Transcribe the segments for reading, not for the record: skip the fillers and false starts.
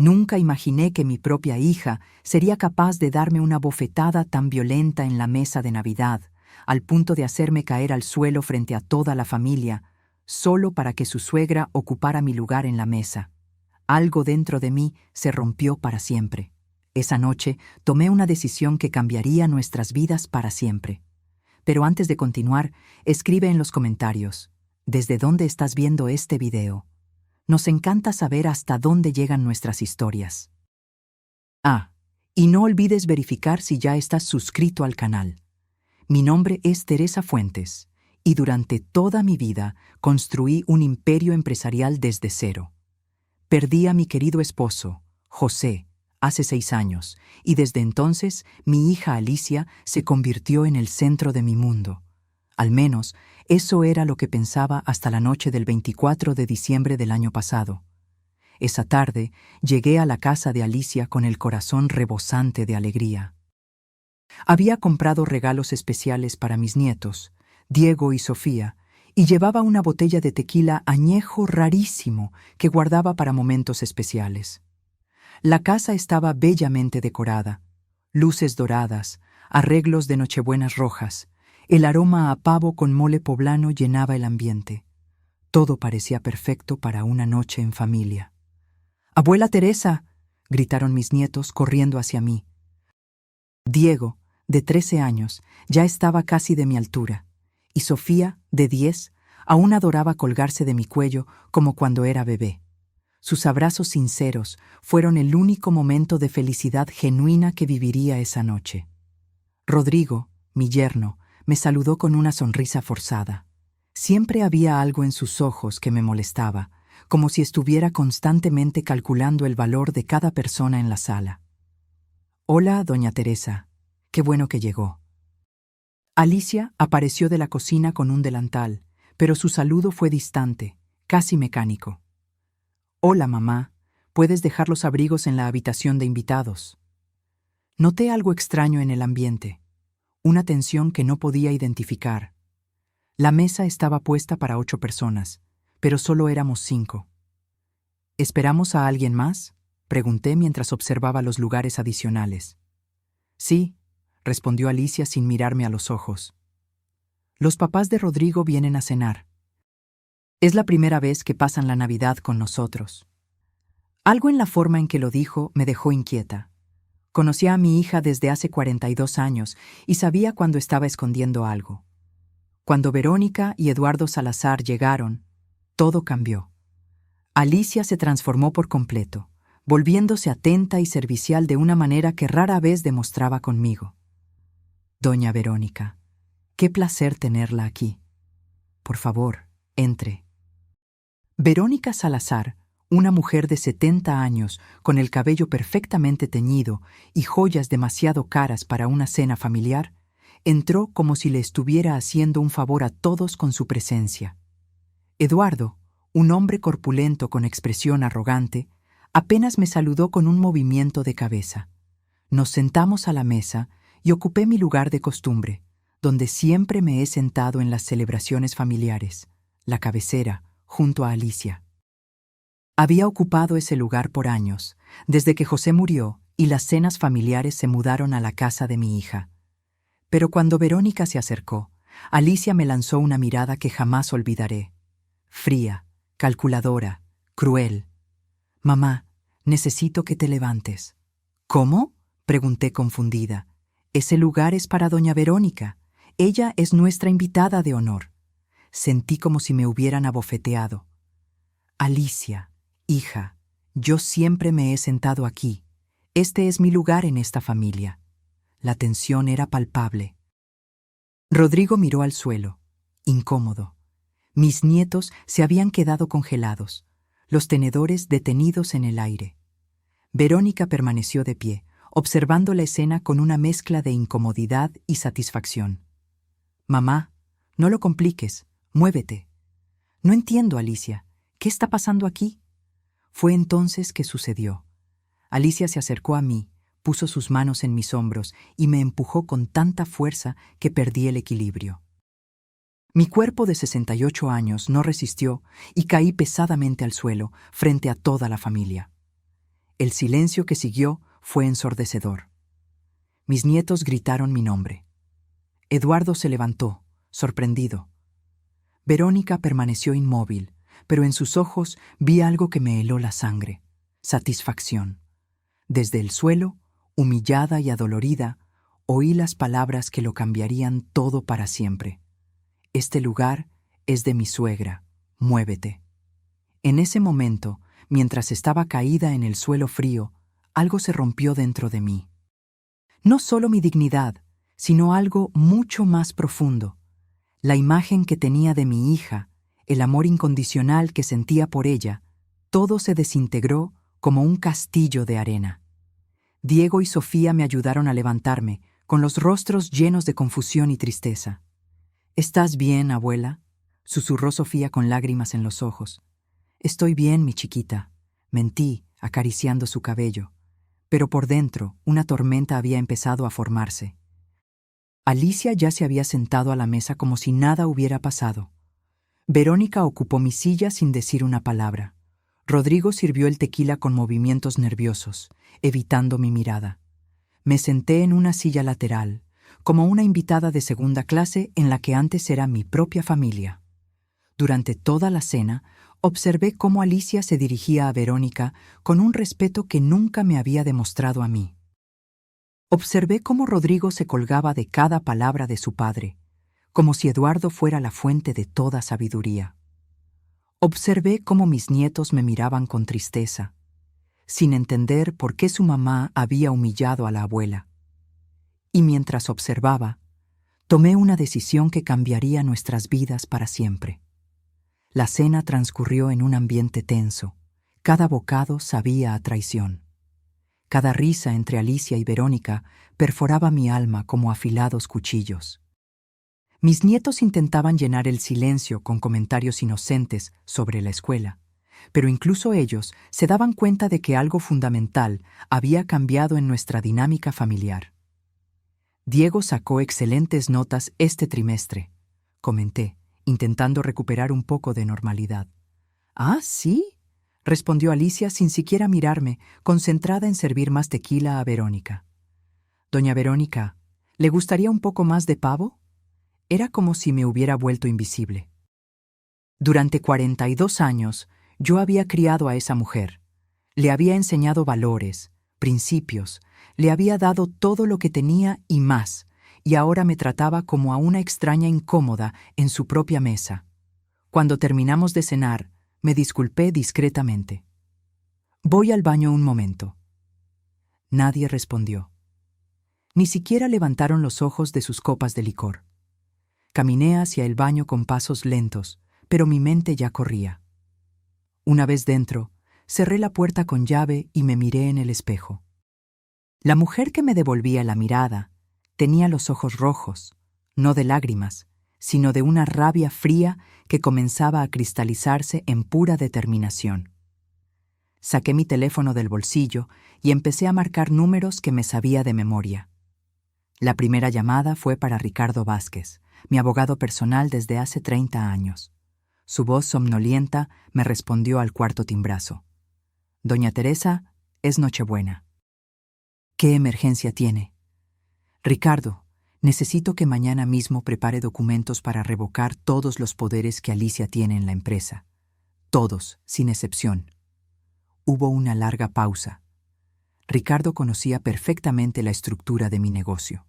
Nunca imaginé que mi propia hija sería capaz de darme una bofetada tan violenta en la mesa de Navidad, al punto de hacerme caer al suelo frente a toda la familia, solo para que su suegra ocupara mi lugar en la mesa. Algo dentro de mí se rompió para siempre. Esa noche tomé una decisión que cambiaría nuestras vidas para siempre. Pero antes de continuar, escribe en los comentarios, ¿desde dónde estás viendo este video? Nos encanta saber hasta dónde llegan nuestras historias. Y no olvides verificar si ya estás suscrito al canal. Mi nombre es Teresa Fuentes, y durante toda mi vida construí un imperio empresarial desde cero. Perdí a mi querido esposo, José, hace 6 años, y desde entonces mi hija Alicia se convirtió en el centro de mi mundo. Al menos, eso era lo que pensaba hasta la noche del 24 de diciembre del año pasado. Esa tarde llegué a la casa de Alicia con el corazón rebosante de alegría. Había comprado regalos especiales para mis nietos, Diego y Sofía, y llevaba una botella de tequila añejo rarísimo que guardaba para momentos especiales. La casa estaba bellamente decorada, luces doradas, arreglos de nochebuenas rojas, el aroma a pavo con mole poblano llenaba el ambiente. Todo parecía perfecto para una noche en familia. «¡Abuela Teresa!», gritaron mis nietos corriendo hacia mí. Diego, de 13 años, ya estaba casi de mi altura, y Sofía, de 10, aún adoraba colgarse de mi cuello como cuando era bebé. Sus abrazos sinceros fueron el único momento de felicidad genuina que viviría esa noche. Rodrigo, mi yerno, me saludó con una sonrisa forzada. Siempre había algo en sus ojos que me molestaba, como si estuviera constantemente calculando el valor de cada persona en la sala. «Hola, doña Teresa. Qué bueno que llegó». Alicia apareció de la cocina con un delantal, pero su saludo fue distante, casi mecánico. «Hola, mamá. Puedes dejar los abrigos en la habitación de invitados». Noté algo extraño en el ambiente, una tensión que no podía identificar. La mesa estaba puesta para 8 personas, pero solo éramos 5. «¿Esperamos a alguien más?», pregunté mientras observaba los lugares adicionales. «Sí», respondió Alicia sin mirarme a los ojos. «Los papás de Rodrigo vienen a cenar. Es la primera vez que pasan la Navidad con nosotros». Algo en la forma en que lo dijo me dejó inquieta. Conocía a mi hija desde hace 42 años y sabía cuando estaba escondiendo algo. Cuando Verónica y Eduardo Salazar llegaron, todo cambió. Alicia se transformó por completo, volviéndose atenta y servicial de una manera que rara vez demostraba conmigo. «Doña Verónica, qué placer tenerla aquí. Por favor, entre». Verónica Salazar, una mujer de 70 años con el cabello perfectamente teñido y joyas demasiado caras para una cena familiar, entró como si le estuviera haciendo un favor a todos con su presencia. Eduardo, un hombre corpulento con expresión arrogante, apenas me saludó con un movimiento de cabeza. Nos sentamos a la mesa y ocupé mi lugar de costumbre, donde siempre me he sentado en las celebraciones familiares, la cabecera, junto a Alicia. Había ocupado ese lugar por años, desde que José murió y las cenas familiares se mudaron a la casa de mi hija. Pero cuando Verónica se acercó, Alicia me lanzó una mirada que jamás olvidaré. Fría, calculadora, cruel. «Mamá, necesito que te levantes». «¿Cómo?», pregunté confundida. «Ese lugar es para doña Verónica. Ella es nuestra invitada de honor». Sentí como si me hubieran abofeteado. «Alicia, hija, yo siempre me he sentado aquí. Este es mi lugar en esta familia». La tensión era palpable. Rodrigo miró al suelo, incómodo. Mis nietos se habían quedado congelados, los tenedores detenidos en el aire. Verónica permaneció de pie, observando la escena con una mezcla de incomodidad y satisfacción. «Mamá, no lo compliques, muévete». «No entiendo, Alicia. ¿Qué está pasando aquí?». Fue entonces que sucedió. Alicia se acercó a mí, puso sus manos en mis hombros y me empujó con tanta fuerza que perdí el equilibrio. Mi cuerpo de 68 años no resistió y caí pesadamente al suelo frente a toda la familia. El silencio que siguió fue ensordecedor. Mis nietos gritaron mi nombre. Eduardo se levantó, sorprendido. Verónica permaneció inmóvil, pero en sus ojos vi algo que me heló la sangre: satisfacción. Desde el suelo, humillada y adolorida, oí las palabras que lo cambiarían todo para siempre. Este lugar es de mi suegra, muévete. En ese momento, mientras estaba caída en el suelo frío, algo se rompió dentro de mí. No solo mi dignidad, sino algo mucho más profundo. La imagen que tenía de mi hija, el amor incondicional que sentía por ella, todo se desintegró como un castillo de arena. Diego y Sofía me ayudaron a levantarme, con los rostros llenos de confusión y tristeza. «¿Estás bien, abuela?», susurró Sofía con lágrimas en los ojos. «Estoy bien, mi chiquita», mentí, acariciando su cabello. Pero por dentro, una tormenta había empezado a formarse. Alicia ya se había sentado a la mesa como si nada hubiera pasado. Verónica ocupó mi silla sin decir una palabra. Rodrigo sirvió el tequila con movimientos nerviosos, evitando mi mirada. Me senté en una silla lateral, como una invitada de segunda clase en la que antes era mi propia familia. Durante toda la cena, observé cómo Alicia se dirigía a Verónica con un respeto que nunca me había demostrado a mí. Observé cómo Rodrigo se colgaba de cada palabra de su padre, como si Eduardo fuera la fuente de toda sabiduría. Observé cómo mis nietos me miraban con tristeza, sin entender por qué su mamá había humillado a la abuela. Y mientras observaba, tomé una decisión que cambiaría nuestras vidas para siempre. La cena transcurrió en un ambiente tenso. Cada bocado sabía a traición. Cada risa entre Alicia y Verónica perforaba mi alma como afilados cuchillos. Mis nietos intentaban llenar el silencio con comentarios inocentes sobre la escuela, pero incluso ellos se daban cuenta de que algo fundamental había cambiado en nuestra dinámica familiar. «Diego sacó excelentes notas este trimestre», comenté, intentando recuperar un poco de normalidad. «¿Ah, sí?», respondió Alicia sin siquiera mirarme, concentrada en servir más tequila a Verónica. «Doña Verónica, ¿le gustaría un poco más de pavo?». Era como si me hubiera vuelto invisible. Durante 42 años, yo había criado a esa mujer. Le había enseñado valores, principios, le había dado todo lo que tenía y más, y ahora me trataba como a una extraña incómoda en su propia mesa. Cuando terminamos de cenar, me disculpé discretamente. «Voy al baño un momento». Nadie respondió. Ni siquiera levantaron los ojos de sus copas de licor. Caminé hacia el baño con pasos lentos, pero mi mente ya corría. Una vez dentro, cerré la puerta con llave y me miré en el espejo. La mujer que me devolvía la mirada tenía los ojos rojos, no de lágrimas, sino de una rabia fría que comenzaba a cristalizarse en pura determinación. Saqué mi teléfono del bolsillo y empecé a marcar números que me sabía de memoria. La primera llamada fue para Ricardo Vázquez, mi abogado personal desde hace 30 años. Su voz somnolienta me respondió al cuarto timbrazo. «Doña Teresa, es Nochebuena». «¿Qué emergencia tiene?». «Ricardo, necesito que mañana mismo prepare documentos para revocar todos los poderes que Alicia tiene en la empresa. Todos, sin excepción». Hubo una larga pausa. Ricardo conocía perfectamente la estructura de mi negocio.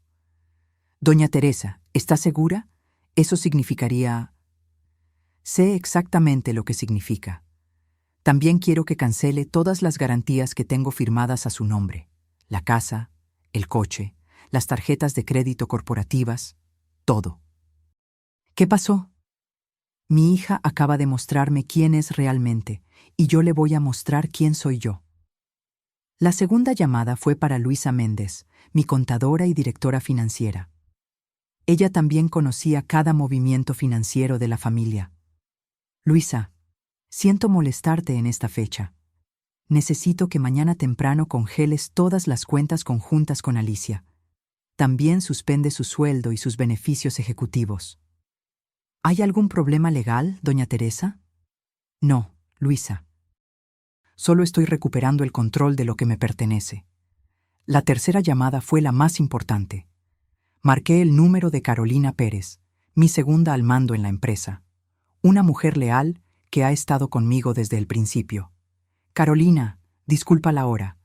«Doña Teresa, ¿está segura? Eso significaría...». «Sé exactamente lo que significa. También quiero que cancele todas las garantías que tengo firmadas a su nombre. La casa, el coche, las tarjetas de crédito corporativas, todo». «¿Qué pasó?». «Mi hija acaba de mostrarme quién es realmente, y yo le voy a mostrar quién soy yo». La segunda llamada fue para Luisa Méndez, mi contadora y directora financiera. Ella también conocía cada movimiento financiero de la familia. «Luisa, siento molestarte en esta fecha. Necesito que mañana temprano congeles todas las cuentas conjuntas con Alicia. También suspende su sueldo y sus beneficios ejecutivos». «¿Hay algún problema legal, doña Teresa?». «No, Luisa. Solo estoy recuperando el control de lo que me pertenece. La tercera llamada fue la más importante. Marqué el número de Carolina Pérez, mi segunda al mando en la empresa. Una mujer leal que ha estado conmigo desde el principio. Carolina, disculpa la hora.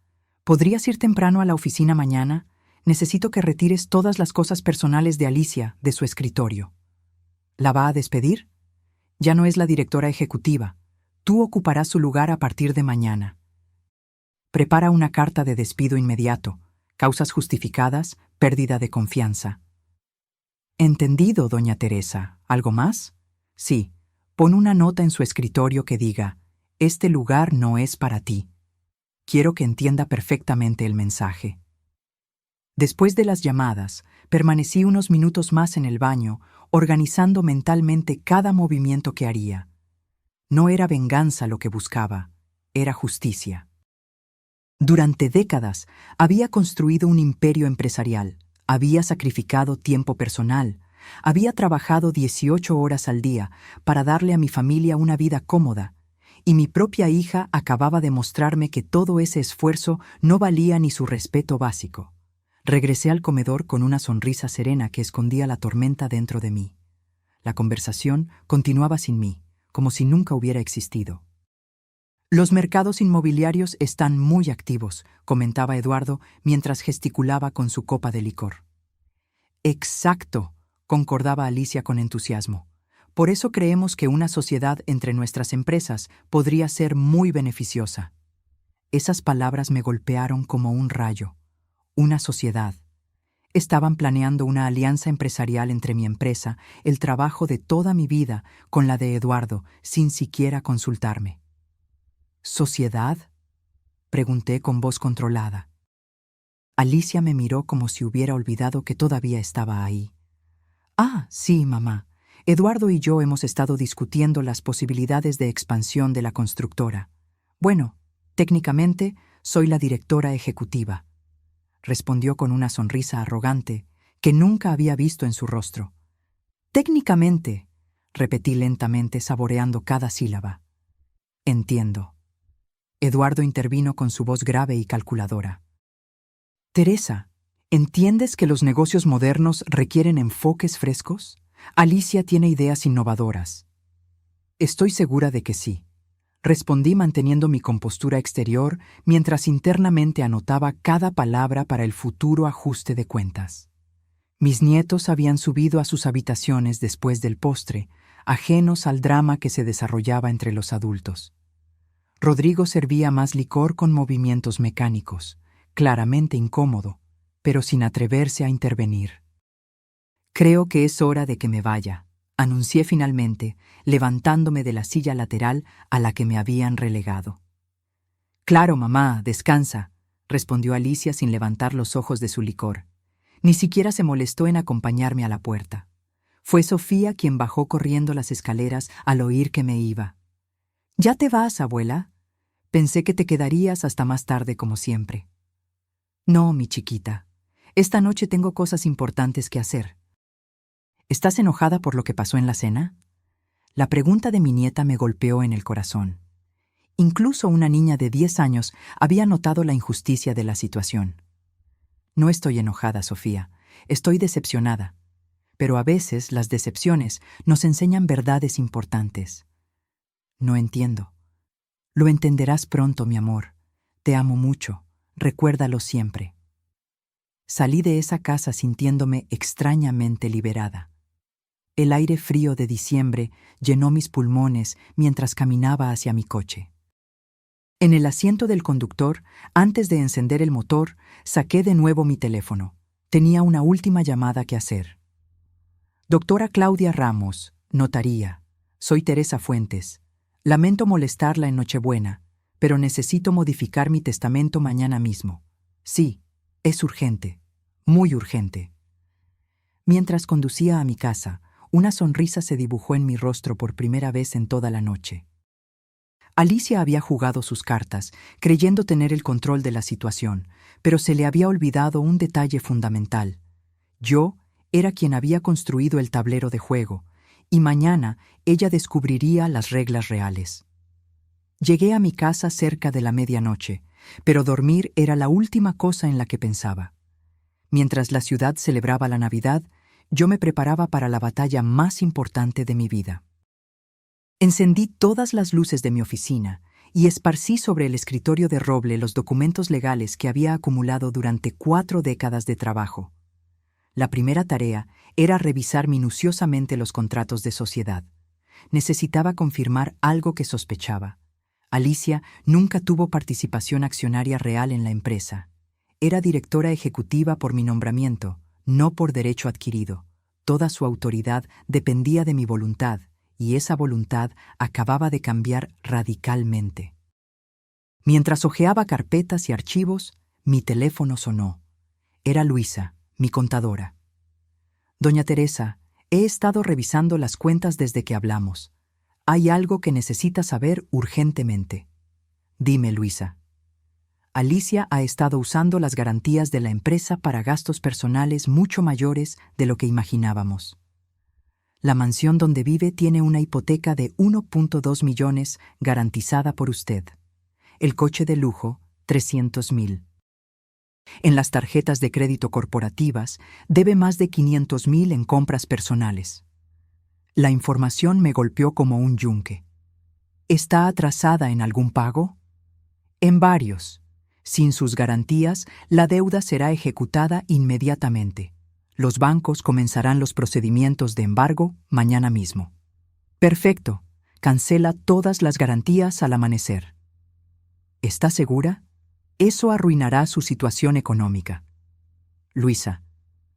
¿Podrías ir temprano a la oficina mañana? Necesito que retires todas las cosas personales de Alicia de su escritorio. ¿La va a despedir? Ya no es la directora ejecutiva. Tú ocuparás su lugar a partir de mañana. Prepara una carta de despido inmediato. Causas justificadas, pérdida de confianza. Entendido, doña Teresa. ¿Algo más? Sí. Pon una nota en su escritorio que diga: este lugar no es para ti. Quiero que entienda perfectamente el mensaje. Después de las llamadas, permanecí unos minutos más en el baño, organizando mentalmente cada movimiento que haría. No era venganza lo que buscaba, era justicia. Durante décadas había construido un imperio empresarial, había sacrificado tiempo personal, había trabajado 18 horas al día para darle a mi familia una vida cómoda, y mi propia hija acababa de mostrarme que todo ese esfuerzo no valía ni su respeto básico. Regresé al comedor con una sonrisa serena que escondía la tormenta dentro de mí. La conversación continuaba sin mí, como si nunca hubiera existido. Los mercados inmobiliarios están muy activos, comentaba Eduardo mientras gesticulaba con su copa de licor. Exacto, concordaba Alicia con entusiasmo. Por eso creemos que una sociedad entre nuestras empresas podría ser muy beneficiosa. Esas palabras me golpearon como un rayo. Una sociedad. Estaban planeando una alianza empresarial entre mi empresa, el trabajo de toda mi vida, con la de Eduardo, sin siquiera consultarme. ¿Sociedad?, pregunté con voz controlada. Alicia me miró como si hubiera olvidado que todavía estaba ahí. Ah, sí, mamá. Eduardo y yo hemos estado discutiendo las posibilidades de expansión de la constructora. Bueno, técnicamente, soy la directora ejecutiva, respondió con una sonrisa arrogante que nunca había visto en su rostro. Técnicamente, repetí lentamente saboreando cada sílaba. Entiendo. Eduardo intervino con su voz grave y calculadora. Teresa, ¿entiendes que los negocios modernos requieren enfoques frescos? Alicia tiene ideas innovadoras. Estoy segura de que sí, respondí manteniendo mi compostura exterior mientras internamente anotaba cada palabra para el futuro ajuste de cuentas. Mis nietos habían subido a sus habitaciones después del postre, ajenos al drama que se desarrollaba entre los adultos. Rodrigo servía más licor con movimientos mecánicos, claramente incómodo, pero sin atreverse a intervenir. Creo que es hora de que me vaya, anuncié finalmente, levantándome de la silla lateral a la que me habían relegado. Claro, mamá, descansa, respondió Alicia sin levantar los ojos de su licor. Ni siquiera se molestó en acompañarme a la puerta. Fue Sofía quien bajó corriendo las escaleras al oír que me iba. ¿Ya te vas, abuela? Pensé que te quedarías hasta más tarde como siempre. No, mi chiquita. Esta noche tengo cosas importantes que hacer. ¿Estás enojada por lo que pasó en la cena? La pregunta de mi nieta me golpeó en el corazón. Incluso una niña de 10 años había notado la injusticia de la situación. No estoy enojada, Sofía. Estoy decepcionada. Pero a veces las decepciones nos enseñan verdades importantes. No entiendo. Lo entenderás pronto, mi amor. Te amo mucho. Recuérdalo siempre. Salí de esa casa sintiéndome extrañamente liberada. El aire frío de diciembre llenó mis pulmones mientras caminaba hacia mi coche. En el asiento del conductor, antes de encender el motor, saqué de nuevo mi teléfono. Tenía una última llamada que hacer. Doctora Claudia Ramos, notaría. Soy Teresa Fuentes. Lamento molestarla en Nochebuena, pero necesito modificar mi testamento mañana mismo. Sí, es urgente, muy urgente. Mientras conducía a mi casa, una sonrisa se dibujó en mi rostro por primera vez en toda la noche. Alicia había jugado sus cartas, creyendo tener el control de la situación, pero se le había olvidado un detalle fundamental. Yo era quien había construido el tablero de juego, y mañana ella descubriría las reglas reales. Llegué a mi casa cerca de la medianoche, pero dormir era la última cosa en la que pensaba. Mientras la ciudad celebraba la Navidad, yo me preparaba para la batalla más importante de mi vida. Encendí todas las luces de mi oficina y esparcí sobre el escritorio de roble los documentos legales que había acumulado durante 4 décadas de trabajo. La primera tarea era revisar minuciosamente los contratos de sociedad. Necesitaba confirmar algo que sospechaba. Alicia nunca tuvo participación accionaria real en la empresa. Era directora ejecutiva por mi nombramiento, no por derecho adquirido. Toda su autoridad dependía de mi voluntad, y esa voluntad acababa de cambiar radicalmente. Mientras hojeaba carpetas y archivos, mi teléfono sonó. Era Luisa, mi contadora. Doña Teresa, he estado revisando las cuentas desde que hablamos. Hay algo que necesita saber urgentemente. Dime, Luisa. Alicia ha estado usando las garantías de la empresa para gastos personales mucho mayores de lo que imaginábamos. La mansión donde vive tiene una hipoteca de 1.2 millones garantizada por usted. El coche de lujo, 300,000. En las tarjetas de crédito corporativas debe más de 500,000 en compras personales. La información me golpeó como un yunque. ¿Está atrasada en algún pago? En varios. Sin sus garantías, la deuda será ejecutada inmediatamente. Los bancos comenzarán los procedimientos de embargo mañana mismo. Perfecto. Cancela todas las garantías al amanecer. ¿Está segura? Eso arruinará su situación económica. Luisa,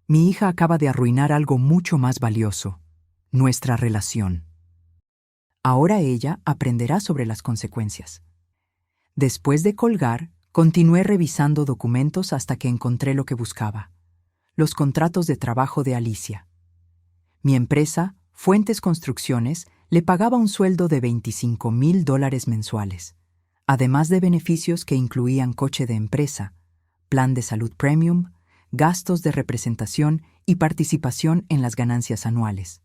mi hija acaba de arruinar algo mucho más valioso, nuestra relación. Ahora ella aprenderá sobre las consecuencias. Después de colgar, continué revisando documentos hasta que encontré lo que buscaba: los contratos de trabajo de Alicia. Mi empresa, Fuentes Construcciones, le pagaba un sueldo de $25,000 mensuales, además de beneficios que incluían coche de empresa, plan de salud premium, gastos de representación y participación en las ganancias anuales.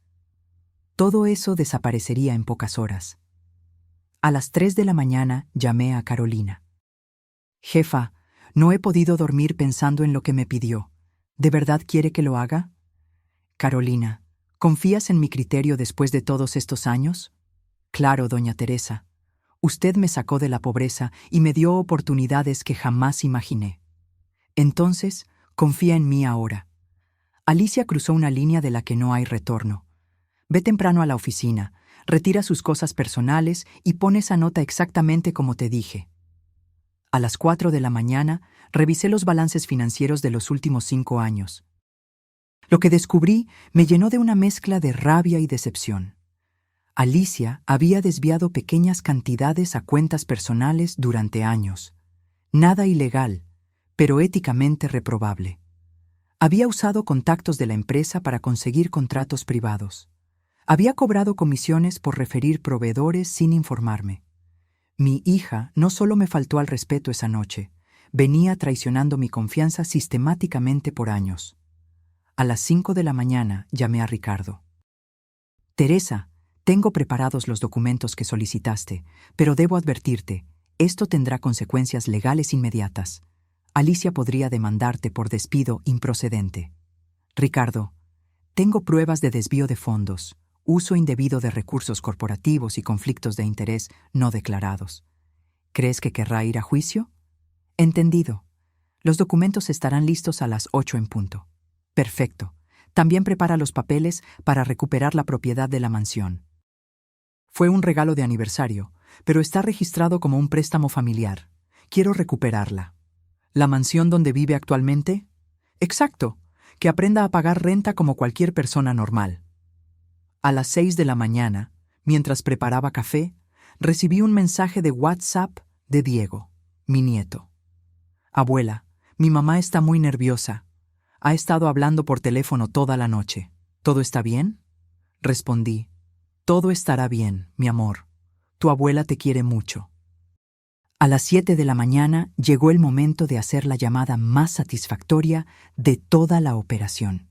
Todo eso desaparecería en pocas horas. A las 3 de la mañana llamé a Carolina. Jefa, no he podido dormir pensando en lo que me pidió. ¿De verdad quiere que lo haga? Carolina, ¿confías en mi criterio después de todos estos años? Claro, doña Teresa. Usted me sacó de la pobreza y me dio oportunidades que jamás imaginé. Entonces, confía en mí ahora. Alicia cruzó una línea de la que no hay retorno. Ve temprano a la oficina, retira sus cosas personales y pon esa nota exactamente como te dije. A las 4 de la mañana, revisé los balances financieros de los últimos 5 años. Lo que descubrí me llenó de una mezcla de rabia y decepción. Alicia había desviado pequeñas cantidades a cuentas personales durante años. Nada ilegal, pero éticamente reprobable. Había usado contactos de la empresa para conseguir contratos privados. Había cobrado comisiones por referir proveedores sin informarme. Mi hija no solo me faltó al respeto esa noche, venía traicionando mi confianza sistemáticamente por años. A las 5 de la mañana llamé a Ricardo. Teresa, tengo preparados los documentos que solicitaste, pero debo advertirte, esto tendrá consecuencias legales inmediatas. Alicia podría demandarte por despido improcedente. Ricardo, tengo pruebas de desvío de fondos, uso indebido de recursos corporativos y conflictos de interés no declarados. ¿Crees que querrá ir a juicio? Entendido. Los documentos estarán listos a las 8 en punto. Perfecto. También prepara los papeles para recuperar la propiedad de la mansión. Fue un regalo de aniversario, pero está registrado como un préstamo familiar. Quiero recuperarla. ¿La mansión donde vive actualmente? Exacto. Que aprenda a pagar renta como cualquier persona normal. A las 6 de la mañana, mientras preparaba café, recibí un mensaje de WhatsApp de Diego, mi nieto. Abuela, mi mamá está muy nerviosa. Ha estado hablando por teléfono toda la noche. ¿Todo está bien? Respondí. Todo estará bien, mi amor. Tu abuela te quiere mucho. A las 7 de la mañana llegó el momento de hacer la llamada más satisfactoria de toda la operación.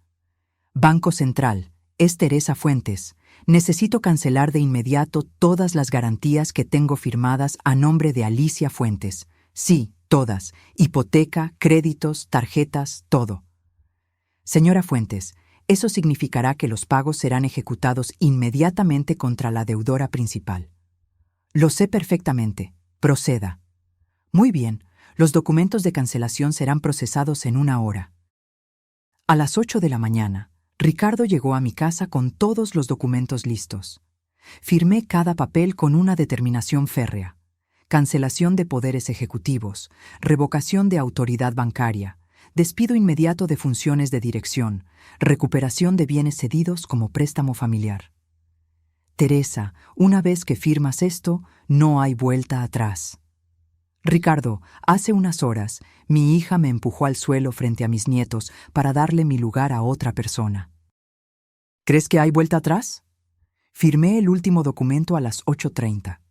Banco Central, es Teresa Fuentes. Necesito cancelar de inmediato todas las garantías que tengo firmadas a nombre de Alicia Fuentes. Sí, todas. Hipoteca, créditos, tarjetas, todo. Señora Fuentes, eso significará que los pagos serán ejecutados inmediatamente contra la deudora principal. Lo sé perfectamente. Proceda. Muy bien, los documentos de cancelación serán procesados en 1 hora. A las 8 de la mañana, Ricardo llegó a mi casa con todos los documentos listos. Firmé cada papel con una determinación férrea. Cancelación de poderes ejecutivos, revocación de autoridad bancaria, despido inmediato de funciones de dirección, recuperación de bienes cedidos como préstamo familiar. Teresa, una vez que firmas esto, no hay vuelta atrás. Ricardo, hace unas horas, mi hija me empujó al suelo frente a mis nietos para darle mi lugar a otra persona. ¿Crees que hay vuelta atrás? Firmé el último documento a las 8:30.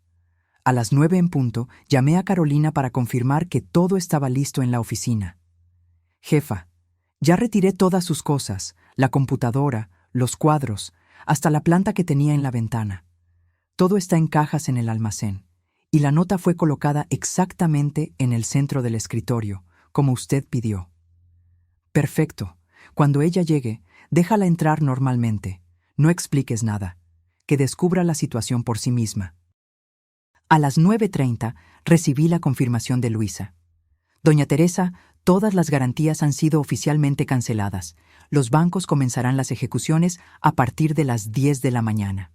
A las 9 en punto, llamé a Carolina para confirmar que todo estaba listo en la oficina. Jefa, ya retiré todas sus cosas, la computadora, los cuadros, hasta la planta que tenía en la ventana. Todo está en cajas en el almacén. Y la nota fue colocada exactamente en el centro del escritorio, como usted pidió. Perfecto. Cuando ella llegue, déjala entrar normalmente. No expliques nada. Que descubra la situación por sí misma. A las 9:30 recibí la confirmación de Luisa. Doña Teresa, todas las garantías han sido oficialmente canceladas. Los bancos comenzarán las ejecuciones a partir de las 10 de la mañana.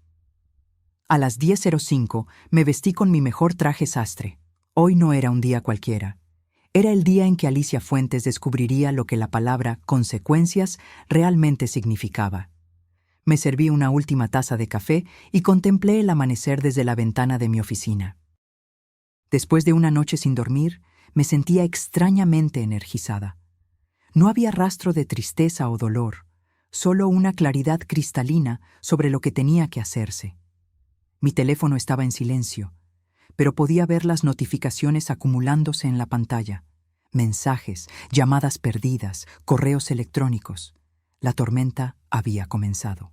A las 10:05 me vestí con mi mejor traje sastre. Hoy no era un día cualquiera. Era el día en que Alicia Fuentes descubriría lo que la palabra consecuencias realmente significaba. Me serví una última taza de café y contemplé el amanecer desde la ventana de mi oficina. Después de una noche sin dormir, me sentía extrañamente energizada. No había rastro de tristeza o dolor, solo una claridad cristalina sobre lo que tenía que hacerse. Mi teléfono estaba en silencio, pero podía ver las notificaciones acumulándose en la pantalla. Mensajes, llamadas perdidas, correos electrónicos. La tormenta había comenzado.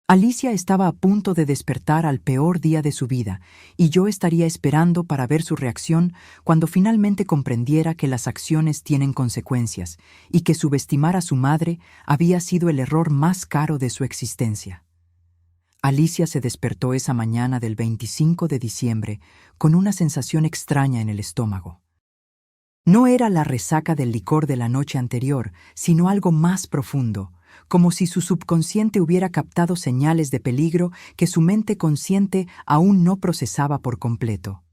Alicia estaba a punto de despertar al peor día de su vida, y yo estaría esperando para ver su reacción cuando finalmente comprendiera que las acciones tienen consecuencias y que subestimar a su madre había sido el error más caro de su existencia. Alicia se despertó esa mañana del 25 de diciembre con una sensación extraña en el estómago. No era la resaca del licor de la noche anterior, sino algo más profundo, como si su subconsciente hubiera captado señales de peligro que su mente consciente aún no procesaba por completo.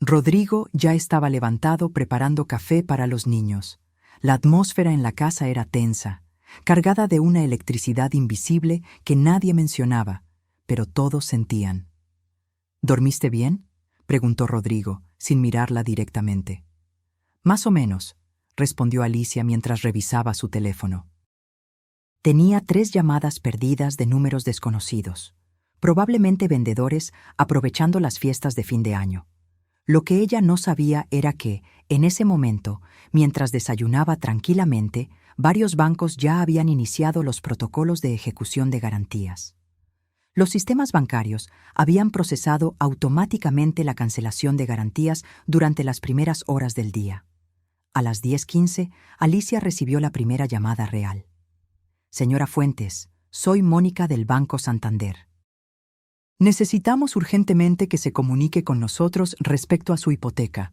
Rodrigo ya estaba levantado preparando café para los niños. La atmósfera en la casa era tensa, cargada de una electricidad invisible que nadie mencionaba, pero todos sentían. ¿Dormiste bien?, preguntó Rodrigo, sin mirarla directamente. Más o menos, respondió Alicia mientras revisaba su teléfono. Tenía 3 llamadas perdidas de números desconocidos, probablemente vendedores aprovechando las fiestas de fin de año. Lo que ella no sabía era que, en ese momento, mientras desayunaba tranquilamente, varios bancos ya habían iniciado los protocolos de ejecución de garantías. Los sistemas bancarios habían procesado automáticamente la cancelación de garantías durante las primeras horas del día. A las 10:15, Alicia recibió la primera llamada real. Señora Fuentes, soy Mónica del Banco Santander. Necesitamos urgentemente que se comunique con nosotros respecto a su hipoteca.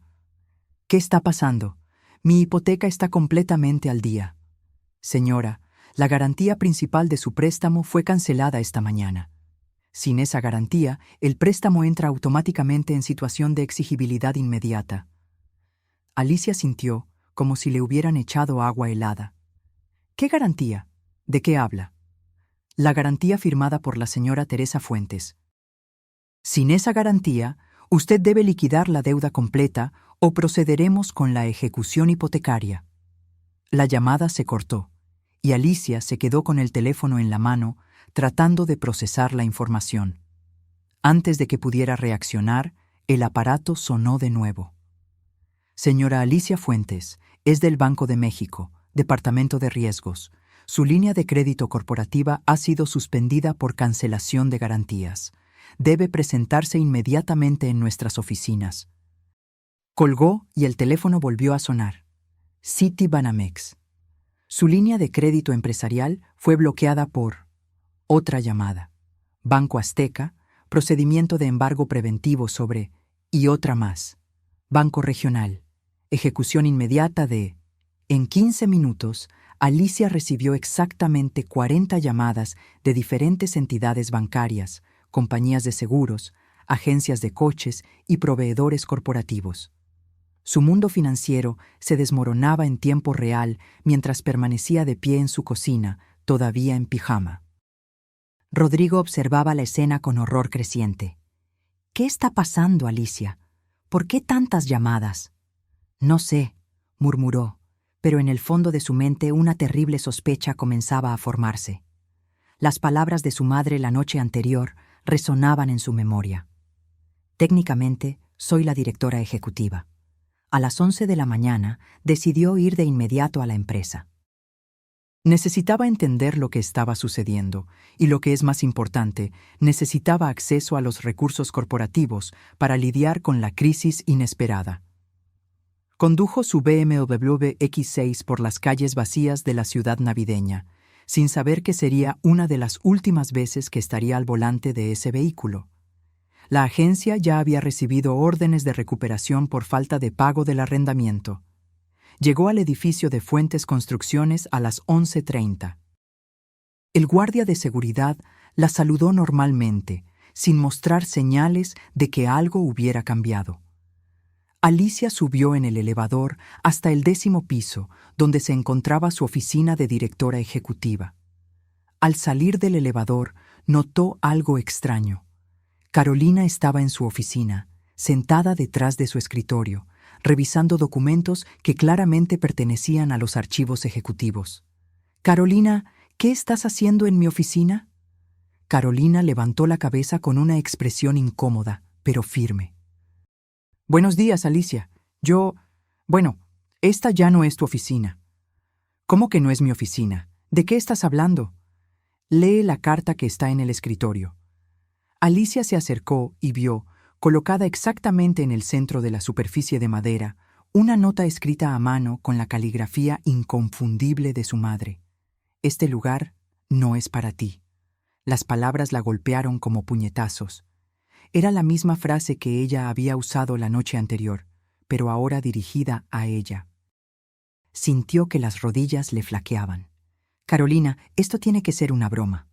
¿Qué está pasando? Mi hipoteca está completamente al día. Señora, la garantía principal de su préstamo fue cancelada esta mañana. Sin esa garantía, el préstamo entra automáticamente en situación de exigibilidad inmediata. Alicia sintió como si le hubieran echado agua helada. ¿Qué garantía? ¿De qué habla? La garantía firmada por la señora Teresa Fuentes. Sin esa garantía, usted debe liquidar la deuda completa o procederemos con la ejecución hipotecaria. La llamada se cortó, y Alicia se quedó con el teléfono en la mano, tratando de procesar la información. Antes de que pudiera reaccionar, el aparato sonó de nuevo. Señora Alicia Fuentes, es del Banco de México, Departamento de Riesgos. Su línea de crédito corporativa ha sido suspendida por cancelación de garantías. Debe presentarse inmediatamente en nuestras oficinas. Colgó y el teléfono volvió a sonar. Citibanamex. Su línea de crédito empresarial fue bloqueada por otra llamada. Banco Azteca, procedimiento de embargo preventivo sobre y otra más. Banco Regional, ejecución inmediata de... En 15 minutos, Alicia recibió exactamente 40 llamadas de diferentes entidades bancarias, compañías de seguros, agencias de coches y proveedores corporativos. Su mundo financiero se desmoronaba en tiempo real mientras permanecía de pie en su cocina, todavía en pijama. Rodrigo observaba la escena con horror creciente. «¿Qué está pasando, Alicia? ¿Por qué tantas llamadas?» «No sé», murmuró, pero en el fondo de su mente una terrible sospecha comenzaba a formarse. Las palabras de su madre la noche anterior resonaban en su memoria. «Técnicamente, soy la directora ejecutiva». A las 11 de la mañana decidió ir de inmediato a la empresa. Necesitaba entender lo que estaba sucediendo y, lo que es más importante, necesitaba acceso a los recursos corporativos para lidiar con la crisis inesperada. Condujo su BMW X6 por las calles vacías de la ciudad navideña, sin saber que sería una de las últimas veces que estaría al volante de ese vehículo. La agencia ya había recibido órdenes de recuperación por falta de pago del arrendamiento. Llegó al edificio de Fuentes Construcciones a las 11:30. El guardia de seguridad la saludó normalmente, sin mostrar señales de que algo hubiera cambiado. Alicia subió en el elevador hasta el 10º piso, donde se encontraba su oficina de directora ejecutiva. Al salir del elevador, notó algo extraño. Carolina estaba en su oficina, sentada detrás de su escritorio, revisando documentos que claramente pertenecían a los archivos ejecutivos. «Carolina, ¿qué estás haciendo en mi oficina?» Carolina levantó la cabeza con una expresión incómoda, pero firme. «Buenos días, Alicia. Esta ya no es tu oficina». «¿Cómo que no es mi oficina? ¿De qué estás hablando?» «Lee la carta que está en el escritorio». Alicia se acercó y vio, colocada exactamente en el centro de la superficie de madera, una nota escrita a mano con la caligrafía inconfundible de su madre. «Este lugar no es para ti». Las palabras la golpearon como puñetazos. Era la misma frase que ella había usado la noche anterior, pero ahora dirigida a ella. Sintió que las rodillas le flaqueaban. «Carolina, esto tiene que ser una broma».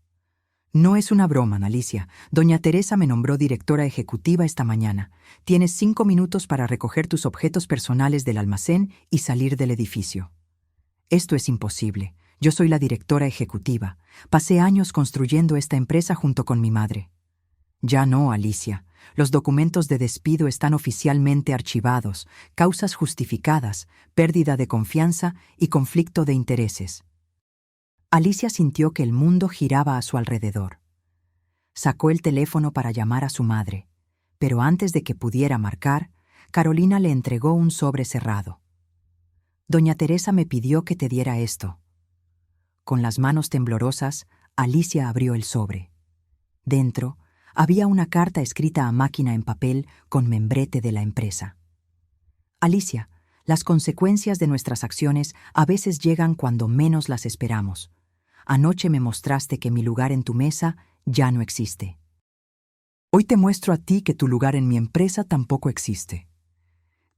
«No es una broma, Alicia. Doña Teresa me nombró directora ejecutiva esta mañana. Tienes 5 minutos para recoger tus objetos personales del almacén y salir del edificio». «Esto es imposible. Yo soy la directora ejecutiva. Pasé años construyendo esta empresa junto con mi madre». «Ya no, Alicia. Los documentos de despido están oficialmente archivados, causas justificadas, pérdida de confianza y conflicto de intereses». Alicia sintió que el mundo giraba a su alrededor. Sacó el teléfono para llamar a su madre, pero antes de que pudiera marcar, Carolina le entregó un sobre cerrado. «Doña Teresa me pidió que te diera esto». Con las manos temblorosas, Alicia abrió el sobre. Dentro había una carta escrita a máquina en papel con membrete de la empresa. «Alicia, las consecuencias de nuestras acciones a veces llegan cuando menos las esperamos. Anoche me mostraste que mi lugar en tu mesa ya no existe. Hoy te muestro a ti que tu lugar en mi empresa tampoco existe.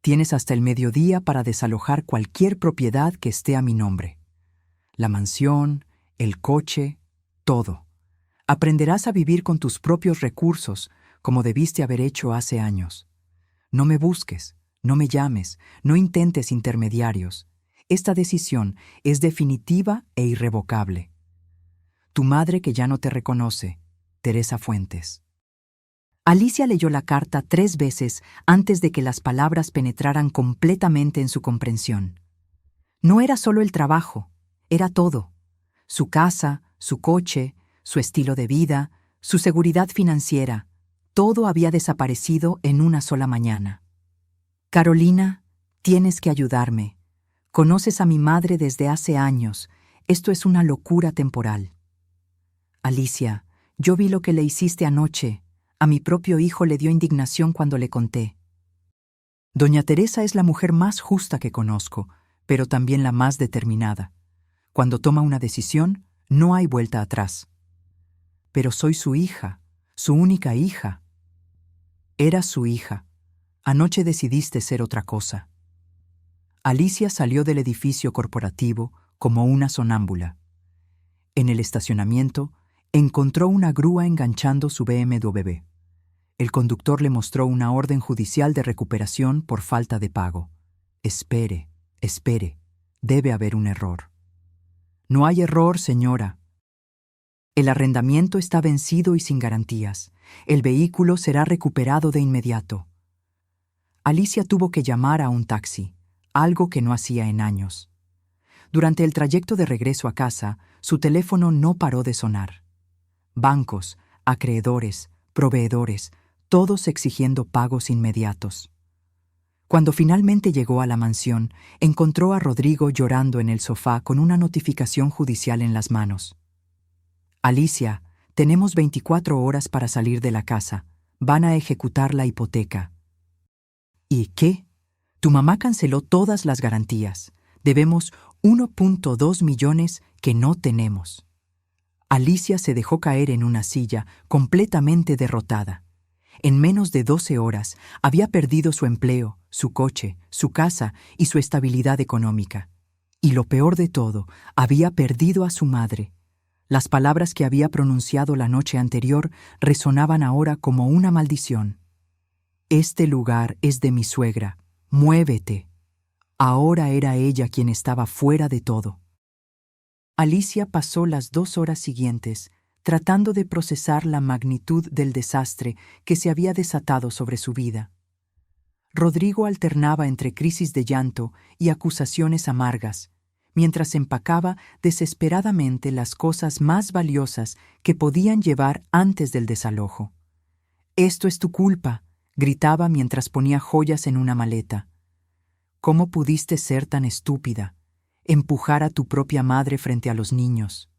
Tienes hasta el mediodía para desalojar cualquier propiedad que esté a mi nombre. La mansión, el coche, todo. Aprenderás a vivir con tus propios recursos, como debiste haber hecho hace años. No me busques, no me llames, no intentes intermediarios. Esta decisión es definitiva e irrevocable. Tu madre que ya no te reconoce, Teresa Fuentes». Alicia leyó la carta 3 veces antes de que las palabras penetraran completamente en su comprensión. No era solo el trabajo, era todo. Su casa, su coche, su estilo de vida, su seguridad financiera, todo había desaparecido en una sola mañana. «Carolina, tienes que ayudarme. Conoces a mi madre desde hace años. Esto es una locura temporal. Alicia, yo vi lo que le hiciste anoche. A mi propio hijo le dio indignación cuando le conté. Doña Teresa es la mujer más justa que conozco, pero también la más determinada. Cuando toma una decisión, no hay vuelta atrás. Pero soy su hija, su única hija. Era su hija. Anoche decidiste ser otra cosa. Alicia salió del edificio corporativo como una sonámbula. En el estacionamiento, encontró una grúa enganchando su BMW. El conductor le mostró una orden judicial de recuperación por falta de pago. Espere, espere, debe haber un error. No hay error, señora. El arrendamiento está vencido y sin garantías. El vehículo será recuperado de inmediato. Alicia tuvo que llamar a un taxi, algo que no hacía en años. Durante el trayecto de regreso a casa, su teléfono no paró de sonar. Bancos, acreedores, proveedores, todos exigiendo pagos inmediatos. Cuando finalmente llegó a la mansión, encontró a Rodrigo llorando en el sofá con una notificación judicial en las manos. Alicia, tenemos 24 horas para salir de la casa. Van a ejecutar la hipoteca. ¿Y qué? Tu mamá canceló todas las garantías. Debemos 1.2 millones que no tenemos. Alicia se dejó caer en una silla, completamente derrotada. En menos de 12 horas había perdido su empleo, su coche, su casa y su estabilidad económica. Y lo peor de todo, había perdido a su madre. Las palabras que había pronunciado la noche anterior resonaban ahora como una maldición. Este lugar es de mi suegra. Muévete. Ahora era ella quien estaba fuera de todo. Alicia pasó las 2 horas siguientes tratando de procesar la magnitud del desastre que se había desatado sobre su vida. Rodrigo alternaba entre crisis de llanto y acusaciones amargas, mientras empacaba desesperadamente las cosas más valiosas que podían llevar antes del desalojo. «Esto es tu culpa», gritaba mientras ponía joyas en una maleta. «¿Cómo pudiste ser tan estúpida? Empujar a tu propia madre frente a los niños».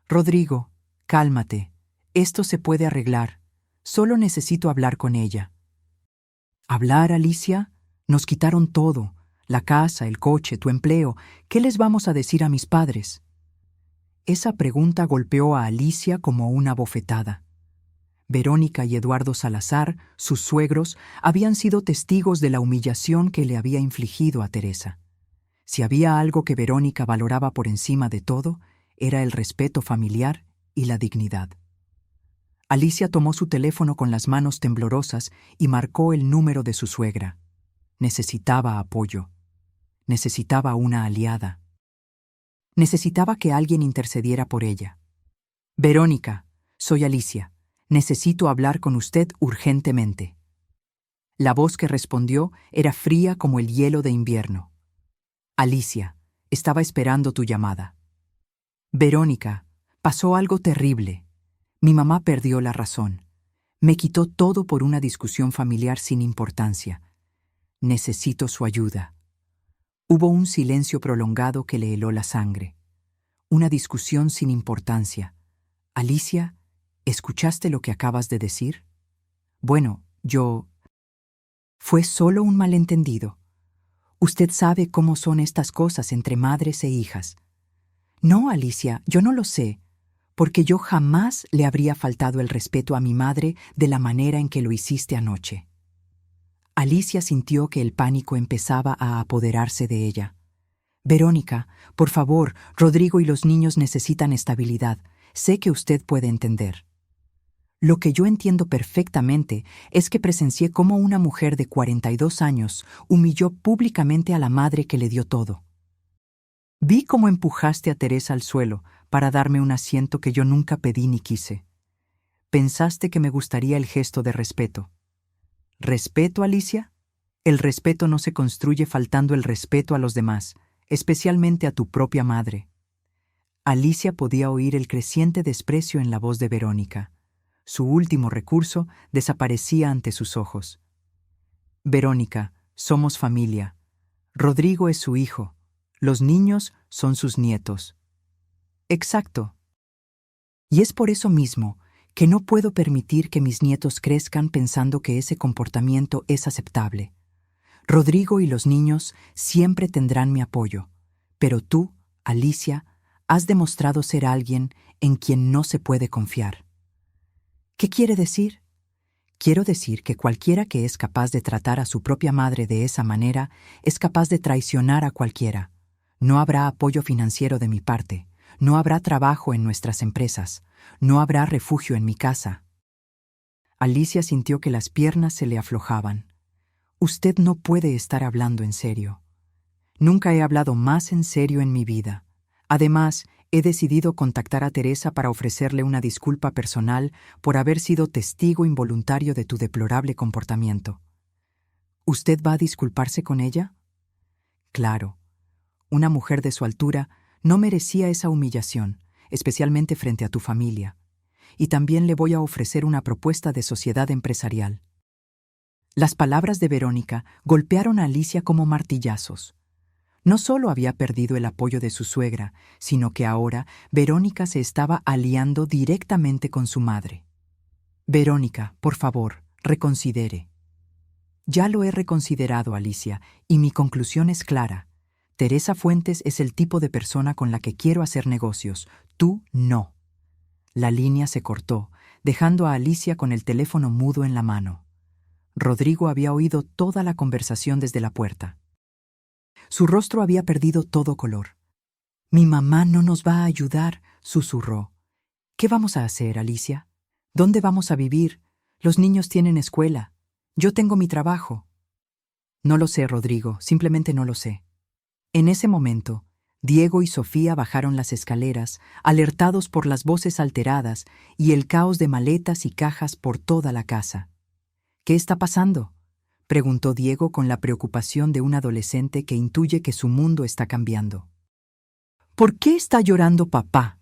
«Rodrigo, cálmate. Esto se puede arreglar. Solo necesito hablar con ella». «¿Hablar, Alicia? Nos quitaron todo. La casa, el coche, tu empleo. ¿Qué les vamos a decir a mis padres?» Esa pregunta golpeó a Alicia como una bofetada. Verónica y Eduardo Salazar, sus suegros, habían sido testigos de la humillación que le había infligido a Teresa. Si había algo que Verónica valoraba por encima de todo, era el respeto familiar y la dignidad. Alicia tomó su teléfono con las manos temblorosas y marcó el número de su suegra. Necesitaba apoyo. Necesitaba una aliada. Necesitaba que alguien intercediera por ella. «Verónica, soy Alicia. Necesito hablar con usted urgentemente». La voz que respondió era fría como el hielo de invierno. «Alicia, estaba esperando tu llamada». «Verónica, pasó algo terrible. Mi mamá perdió la razón. Me quitó todo por una discusión familiar sin importancia. Necesito su ayuda». Hubo un silencio prolongado que le heló la sangre. Una discusión sin importancia. «Alicia, ¿escuchaste lo que acabas de decir?» «Bueno, Fue solo un malentendido. Usted sabe cómo son estas cosas entre madres e hijas». «No, Alicia, yo no lo sé, porque yo jamás le habría faltado el respeto a mi madre de la manera en que lo hiciste anoche». Alicia sintió que el pánico empezaba a apoderarse de ella. «Verónica, por favor, Rodrigo y los niños necesitan estabilidad. Sé que usted puede entender». «Lo que yo entiendo perfectamente es que presencié cómo una mujer de 42 años humilló públicamente a la madre que le dio todo. Vi cómo empujaste a Teresa al suelo para darme un asiento que yo nunca pedí ni quise. Pensaste que me gustaría el gesto de respeto. ¿Respeto, Alicia? El respeto no se construye faltando el respeto a los demás, especialmente a tu propia madre». Alicia podía oír el creciente desprecio en la voz de Verónica. Su último recurso desaparecía ante sus ojos. «Verónica, somos familia. Rodrigo es su hijo. Los niños son sus nietos. Exacto. Y es por eso mismo que no puedo permitir que mis nietos crezcan pensando que ese comportamiento es aceptable. Rodrigo y los niños siempre tendrán mi apoyo, pero tú, Alicia, has demostrado ser alguien en quien no se puede confiar. ¿Qué quiere decir? Quiero decir que cualquiera que es capaz de tratar a su propia madre de esa manera es capaz de traicionar a cualquiera. No habrá apoyo financiero de mi parte, no habrá trabajo en nuestras empresas, no habrá refugio en mi casa. Alicia sintió que las piernas se le aflojaban. Usted no puede estar hablando en serio. Nunca he hablado más en serio en mi vida. Además, he decidido contactar a Teresa para ofrecerle una disculpa personal por haber sido testigo involuntario de tu deplorable comportamiento. ¿Usted va a disculparse con ella? Claro. Una mujer de su altura no merecía esa humillación, especialmente frente a tu familia. Y también le voy a ofrecer una propuesta de sociedad empresarial. Las palabras de Verónica golpearon a Alicia como martillazos. No solo había perdido el apoyo de su suegra, sino que ahora Verónica se estaba aliando directamente con su madre. Verónica, por favor, reconsidere. Ya lo he reconsiderado, Alicia, y mi conclusión es clara. Teresa Fuentes es el tipo de persona con la que quiero hacer negocios. Tú no. La línea se cortó, dejando a Alicia con el teléfono mudo en la mano. Rodrigo había oído toda la conversación desde la puerta. Su rostro había perdido todo color. «Mi mamá no nos va a ayudar», susurró. «¿Qué vamos a hacer, Alicia? ¿Dónde vamos a vivir? Los niños tienen escuela. Yo tengo mi trabajo». «No lo sé, Rodrigo, simplemente no lo sé». En ese momento, Diego y Sofía bajaron las escaleras, alertados por las voces alteradas y el caos de maletas y cajas por toda la casa. «¿Qué está pasando?», preguntó Diego con la preocupación de un adolescente que intuye que su mundo está cambiando. «¿Por qué está llorando papá?»,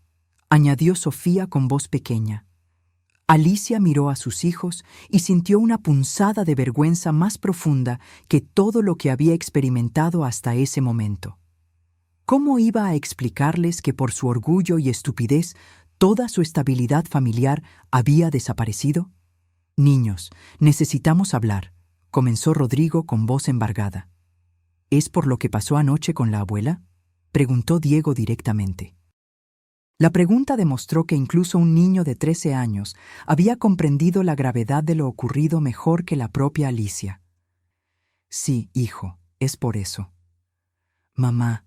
añadió Sofía con voz pequeña. Alicia miró a sus hijos y sintió una punzada de vergüenza más profunda que todo lo que había experimentado hasta ese momento. ¿Cómo iba a explicarles que por su orgullo y estupidez toda su estabilidad familiar había desaparecido? «Niños, necesitamos hablar», comenzó Rodrigo con voz embargada. «¿Es por lo que pasó anoche con la abuela?», preguntó Diego directamente. La pregunta demostró que incluso un niño de 13 años había comprendido la gravedad de lo ocurrido mejor que la propia Alicia. «Sí, hijo, es por eso». «Mamá,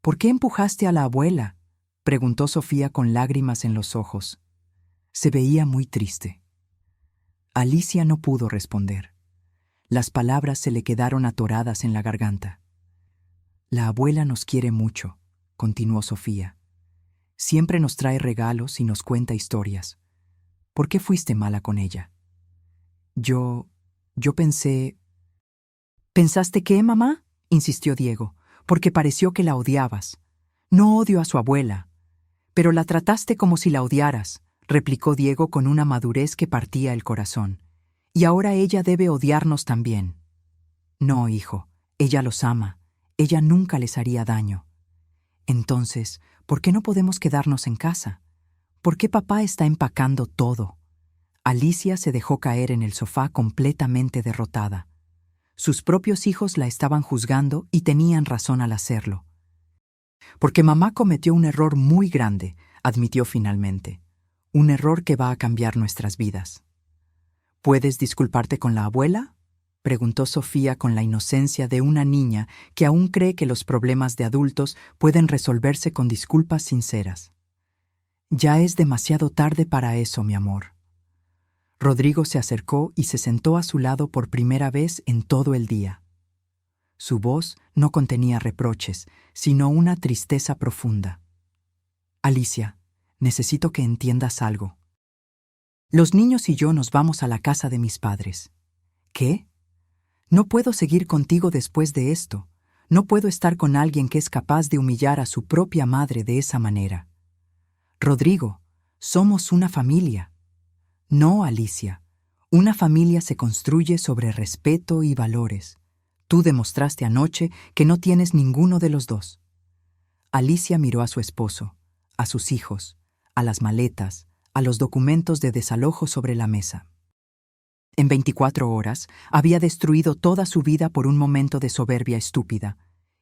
¿por qué empujaste a la abuela?», preguntó Sofía con lágrimas en los ojos. Se veía muy triste. Alicia no pudo responder. Las palabras se le quedaron atoradas en la garganta. «La abuela nos quiere mucho», continuó Sofía. «Siempre nos trae regalos y nos cuenta historias. ¿Por qué fuiste mala con ella?». Yo pensé... «¿Pensaste qué, mamá?», insistió Diego, «porque pareció que la odiabas. No odio a su abuela». «Pero la trataste como si la odiaras», replicó Diego con una madurez que partía el corazón. «Y ahora ella debe odiarnos también». «No, hijo, ella los ama. Ella nunca les haría daño». «Entonces, ¿por qué no podemos quedarnos en casa? ¿Por qué papá está empacando todo?». Alicia se dejó caer en el sofá completamente derrotada. Sus propios hijos la estaban juzgando y tenían razón al hacerlo. «Porque mamá cometió un error muy grande», admitió finalmente. «Un error que va a cambiar nuestras vidas». «¿Puedes disculparte con la abuela?», preguntó Sofía con la inocencia de una niña que aún cree que los problemas de adultos pueden resolverse con disculpas sinceras. «Ya es demasiado tarde para eso, mi amor». Rodrigo se acercó y se sentó a su lado por primera vez en todo el día. Su voz no contenía reproches, sino una tristeza profunda. «Alicia, necesito que entiendas algo. Los niños y yo nos vamos a la casa de mis padres». «¿Qué? No puedo seguir contigo después de esto. No puedo estar con alguien que es capaz de humillar a su propia madre de esa manera». «Rodrigo, somos una familia». «No, Alicia. Una familia se construye sobre respeto y valores. Tú demostraste anoche que no tienes ninguno de los dos». Alicia miró a su esposo. a sus hijos, a las maletas, a los documentos de desalojo sobre la mesa. En 24 horas había destruido toda su vida por un momento de soberbia estúpida,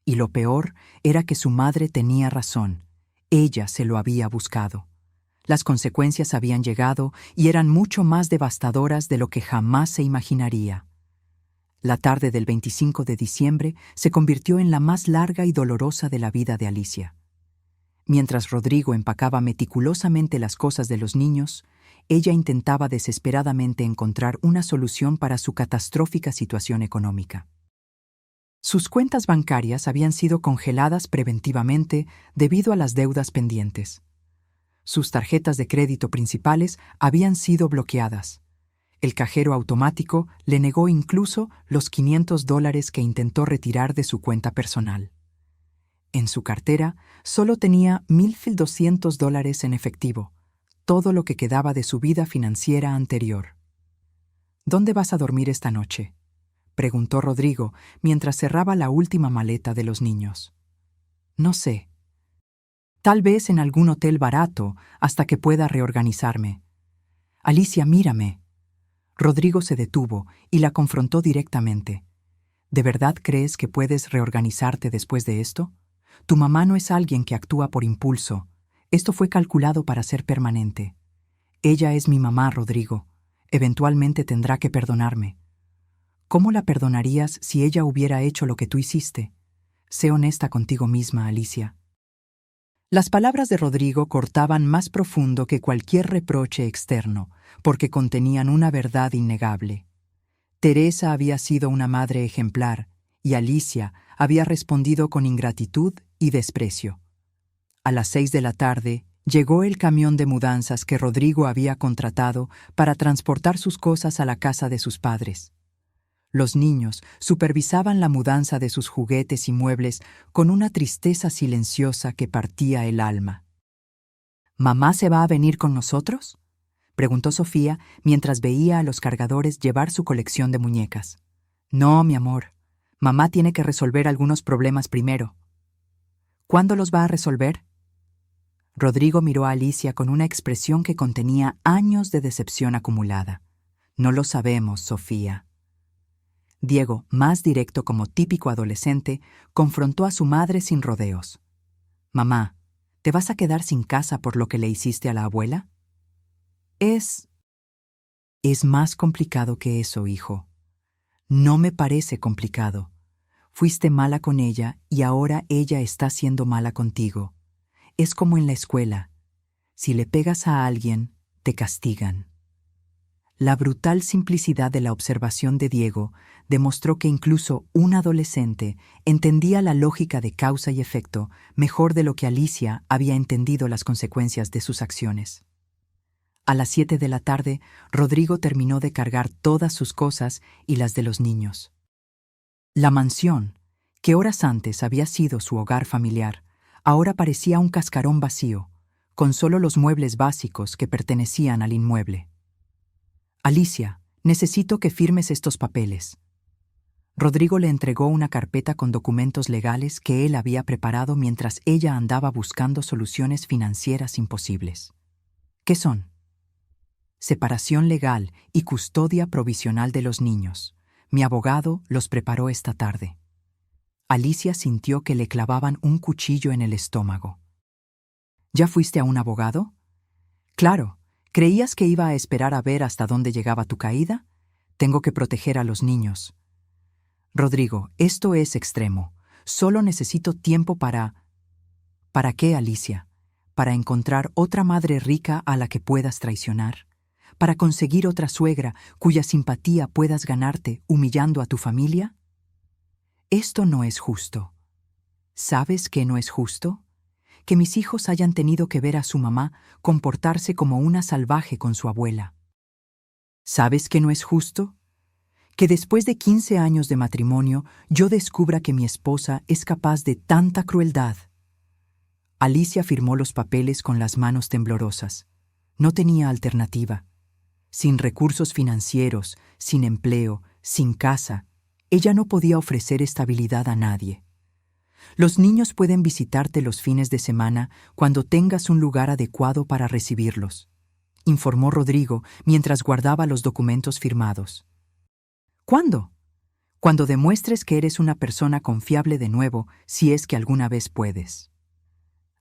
y lo peor era que su madre tenía razón. Ella se lo había buscado. Las consecuencias habían llegado y eran mucho más devastadoras de lo que jamás se imaginaría. La tarde del 25 de diciembre se convirtió en la más larga y dolorosa de la vida de Alicia. Mientras Rodrigo empacaba meticulosamente las cosas de los niños, ella intentaba desesperadamente encontrar una solución para su catastrófica situación económica. Sus cuentas bancarias habían sido congeladas preventivamente debido a las deudas pendientes. Sus tarjetas de crédito principales habían sido bloqueadas. El cajero automático le negó incluso los $500 que intentó retirar de su cuenta personal. En su cartera solo tenía $1,200 en efectivo, todo lo que quedaba de su vida financiera anterior. ¿Dónde vas a dormir esta noche?, preguntó Rodrigo mientras cerraba la última maleta de los niños. No sé. Tal vez en algún hotel barato hasta que pueda reorganizarme. Alicia, mírame. Rodrigo se detuvo y la confrontó directamente. ¿De verdad crees que puedes reorganizarte después de esto? Tu mamá no es alguien que actúa por impulso. Esto fue calculado para ser permanente. Ella es mi mamá, Rodrigo. Eventualmente tendrá que perdonarme. ¿Cómo la perdonarías si ella hubiera hecho lo que tú hiciste? Sé honesta contigo misma, Alicia. Las palabras de Rodrigo cortaban más profundo que cualquier reproche externo, porque contenían una verdad innegable. Teresa había sido una madre ejemplar, y Alicia había respondido con ingratitud y desprecio. A las 6 de la tarde, llegó el camión de mudanzas que Rodrigo había contratado para transportar sus cosas a la casa de sus padres. Los niños supervisaban la mudanza de sus juguetes y muebles con una tristeza silenciosa que partía el alma. ¿Mamá se va a venir con nosotros?, preguntó Sofía mientras veía a los cargadores llevar su colección de muñecas. No, mi amor. Mamá tiene que resolver algunos problemas primero. ¿Cuándo los va a resolver? Rodrigo miró a Alicia con una expresión que contenía años de decepción acumulada. No lo sabemos, Sofía. Diego, más directo como típico adolescente, confrontó a su madre sin rodeos. Mamá, ¿te vas a quedar sin casa por lo que le hiciste a la abuela? Es más complicado que eso, hijo. No me parece complicado. Fuiste mala con ella y ahora ella está siendo mala contigo. Es como en la escuela. Si le pegas a alguien, te castigan. La brutal simplicidad de la observación de Diego demostró que incluso un adolescente entendía la lógica de causa y efecto mejor de lo que Alicia había entendido las consecuencias de sus acciones. A las 7 de la tarde, Rodrigo terminó de cargar todas sus cosas y las de los niños. La mansión, que horas antes había sido su hogar familiar, ahora parecía un cascarón vacío, con solo los muebles básicos que pertenecían al inmueble. Alicia, necesito que firmes estos papeles. Rodrigo le entregó una carpeta con documentos legales que él había preparado mientras ella andaba buscando soluciones financieras imposibles. ¿Qué son? Separación legal y custodia provisional de los niños. Mi abogado los preparó esta tarde. Alicia sintió que le clavaban un cuchillo en el estómago. ¿Ya fuiste a un abogado? Claro. ¿Creías que iba a esperar a ver hasta dónde llegaba tu caída? Tengo que proteger a los niños. Rodrigo, esto es extremo. Solo necesito tiempo para... ¿Para qué, Alicia? ¿Para encontrar otra madre rica a la que puedas traicionar? ¿Para conseguir otra suegra cuya simpatía puedas ganarte humillando a tu familia? Esto no es justo. ¿Sabes qué no es justo? Que mis hijos hayan tenido que ver a su mamá comportarse como una salvaje con su abuela. ¿Sabes qué no es justo? Que después de 15 años de matrimonio yo descubra que mi esposa es capaz de tanta crueldad. Alicia firmó los papeles con las manos temblorosas. No tenía alternativa. Sin recursos financieros, sin empleo, sin casa, ella no podía ofrecer estabilidad a nadie. Los niños pueden visitarte los fines de semana cuando tengas un lugar adecuado para recibirlos, informó Rodrigo mientras guardaba los documentos firmados. ¿Cuándo? Cuando demuestres que eres una persona confiable de nuevo, si es que alguna vez puedes.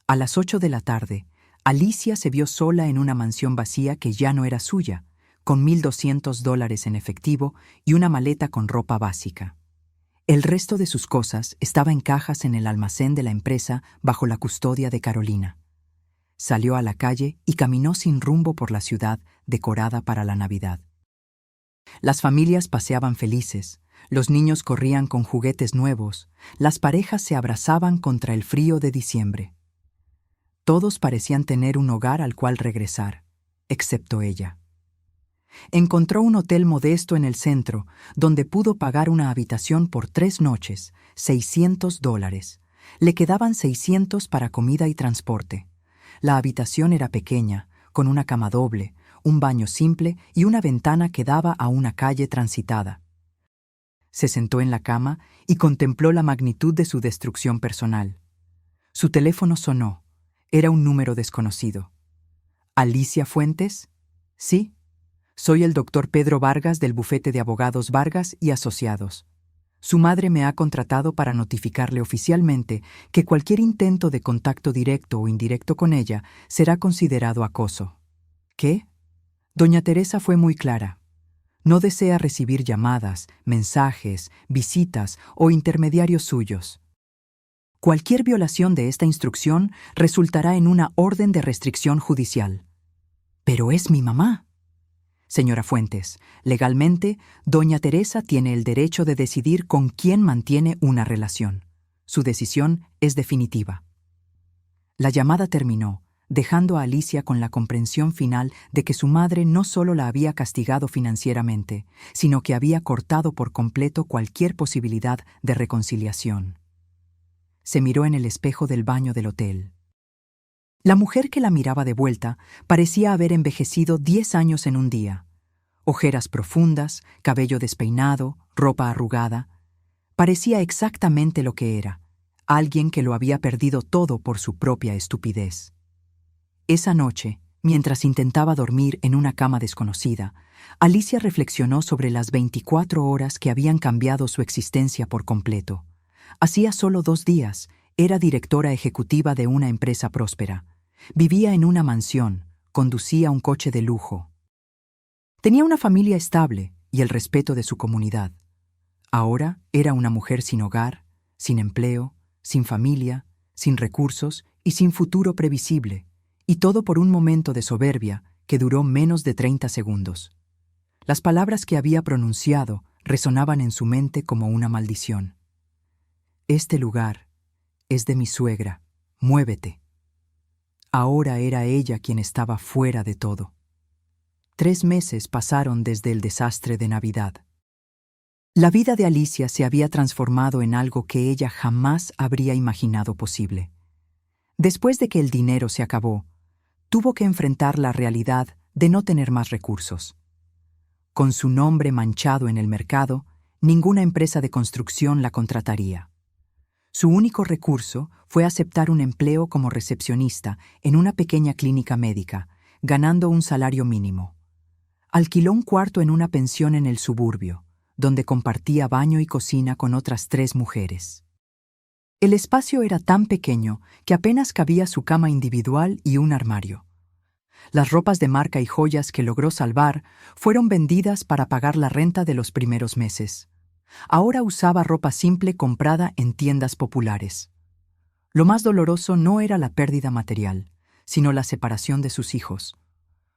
A las 8 de la tarde, Alicia se vio sola en una mansión vacía que ya no era suya, con $1,200 en efectivo y una maleta con ropa básica. El resto de sus cosas estaba en cajas en el almacén de la empresa bajo la custodia de Carolina. Salió a la calle y caminó sin rumbo por la ciudad decorada para la Navidad. Las familias paseaban felices, los niños corrían con juguetes nuevos, las parejas se abrazaban contra el frío de diciembre. Todos parecían tener un hogar al cual regresar, excepto ella. Encontró un hotel modesto en el centro, donde pudo pagar una habitación por 3 noches, $600. Le quedaban 600 para comida y transporte. La habitación era pequeña, con una cama doble, un baño simple y una ventana que daba a una calle transitada. Se sentó en la cama y contempló la magnitud de su destrucción personal. Su teléfono sonó. Era un número desconocido. ¿Alicia Fuentes? Sí. Soy el doctor Pedro Vargas del bufete de abogados Vargas y Asociados. Su madre me ha contratado para notificarle oficialmente que cualquier intento de contacto directo o indirecto con ella será considerado acoso. ¿Qué? Doña Teresa fue muy clara. No desea recibir llamadas, mensajes, visitas o intermediarios suyos. Cualquier violación de esta instrucción resultará en una orden de restricción judicial. Pero es mi mamá. Señora Fuentes, legalmente, doña Teresa tiene el derecho de decidir con quién mantiene una relación. Su decisión es definitiva. La llamada terminó, dejando a Alicia con la comprensión final de que su madre no solo la había castigado financieramente, sino que había cortado por completo cualquier posibilidad de reconciliación. Se miró en el espejo del baño del hotel. La mujer que la miraba de vuelta parecía haber envejecido 10 años en un día. Ojeras profundas, cabello despeinado, ropa arrugada. Parecía exactamente lo que era, alguien que lo había perdido todo por su propia estupidez. Esa noche, mientras intentaba dormir en una cama desconocida, Alicia reflexionó sobre las 24 horas que habían cambiado su existencia por completo. Hacía solo 2 días, era directora ejecutiva de una empresa próspera. Vivía en una mansión, conducía un coche de lujo. Tenía una familia estable y el respeto de su comunidad. Ahora era una mujer sin hogar, sin empleo, sin familia, sin recursos y sin futuro previsible, y todo por un momento de soberbia que duró menos de 30 segundos. Las palabras que había pronunciado resonaban en su mente como una maldición. Este lugar es de mi suegra, muévete. Ahora era ella quien estaba fuera de todo. 3 meses pasaron desde el desastre de Navidad. La vida de Alicia se había transformado en algo que ella jamás habría imaginado posible. Después de que el dinero se acabó, tuvo que enfrentar la realidad de no tener más recursos. Con su nombre manchado en el mercado, ninguna empresa de construcción la contrataría. Su único recurso fue aceptar un empleo como recepcionista en una pequeña clínica médica, ganando un salario mínimo. Alquiló un cuarto en una pensión en el suburbio, donde compartía baño y cocina con otras 3 mujeres. El espacio era tan pequeño que apenas cabía su cama individual y un armario. Las ropas de marca y joyas que logró salvar fueron vendidas para pagar la renta de los primeros meses. Ahora usaba ropa simple comprada en tiendas populares. Lo más doloroso no era la pérdida material, sino la separación de sus hijos.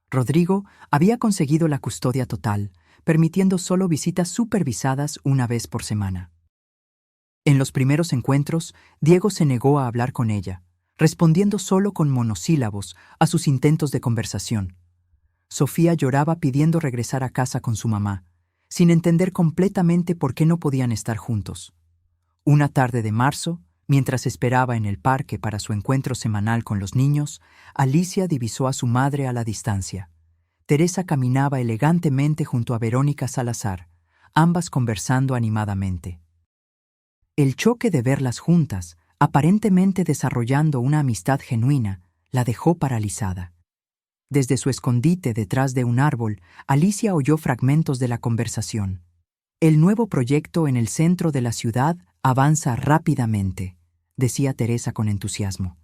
Rodrigo había conseguido la custodia total, permitiendo solo visitas supervisadas una vez por semana. En los primeros encuentros, Diego se negó a hablar con ella, respondiendo solo con monosílabos a sus intentos de conversación. Sofía lloraba pidiendo regresar a casa con su mamá, sin entender completamente por qué no podían estar juntos. Una tarde de marzo, mientras esperaba en el parque para su encuentro semanal con los niños, Alicia divisó a su madre a la distancia. Teresa caminaba elegantemente junto a Verónica Salazar, ambas conversando animadamente. El choque de verlas juntas aparentemente desarrollando una amistad genuina, la dejó paralizada. Desde su escondite detrás de un árbol, Alicia oyó fragmentos de la conversación. El nuevo proyecto en el centro de la ciudad avanza rápidamente, decía Teresa con entusiasmo.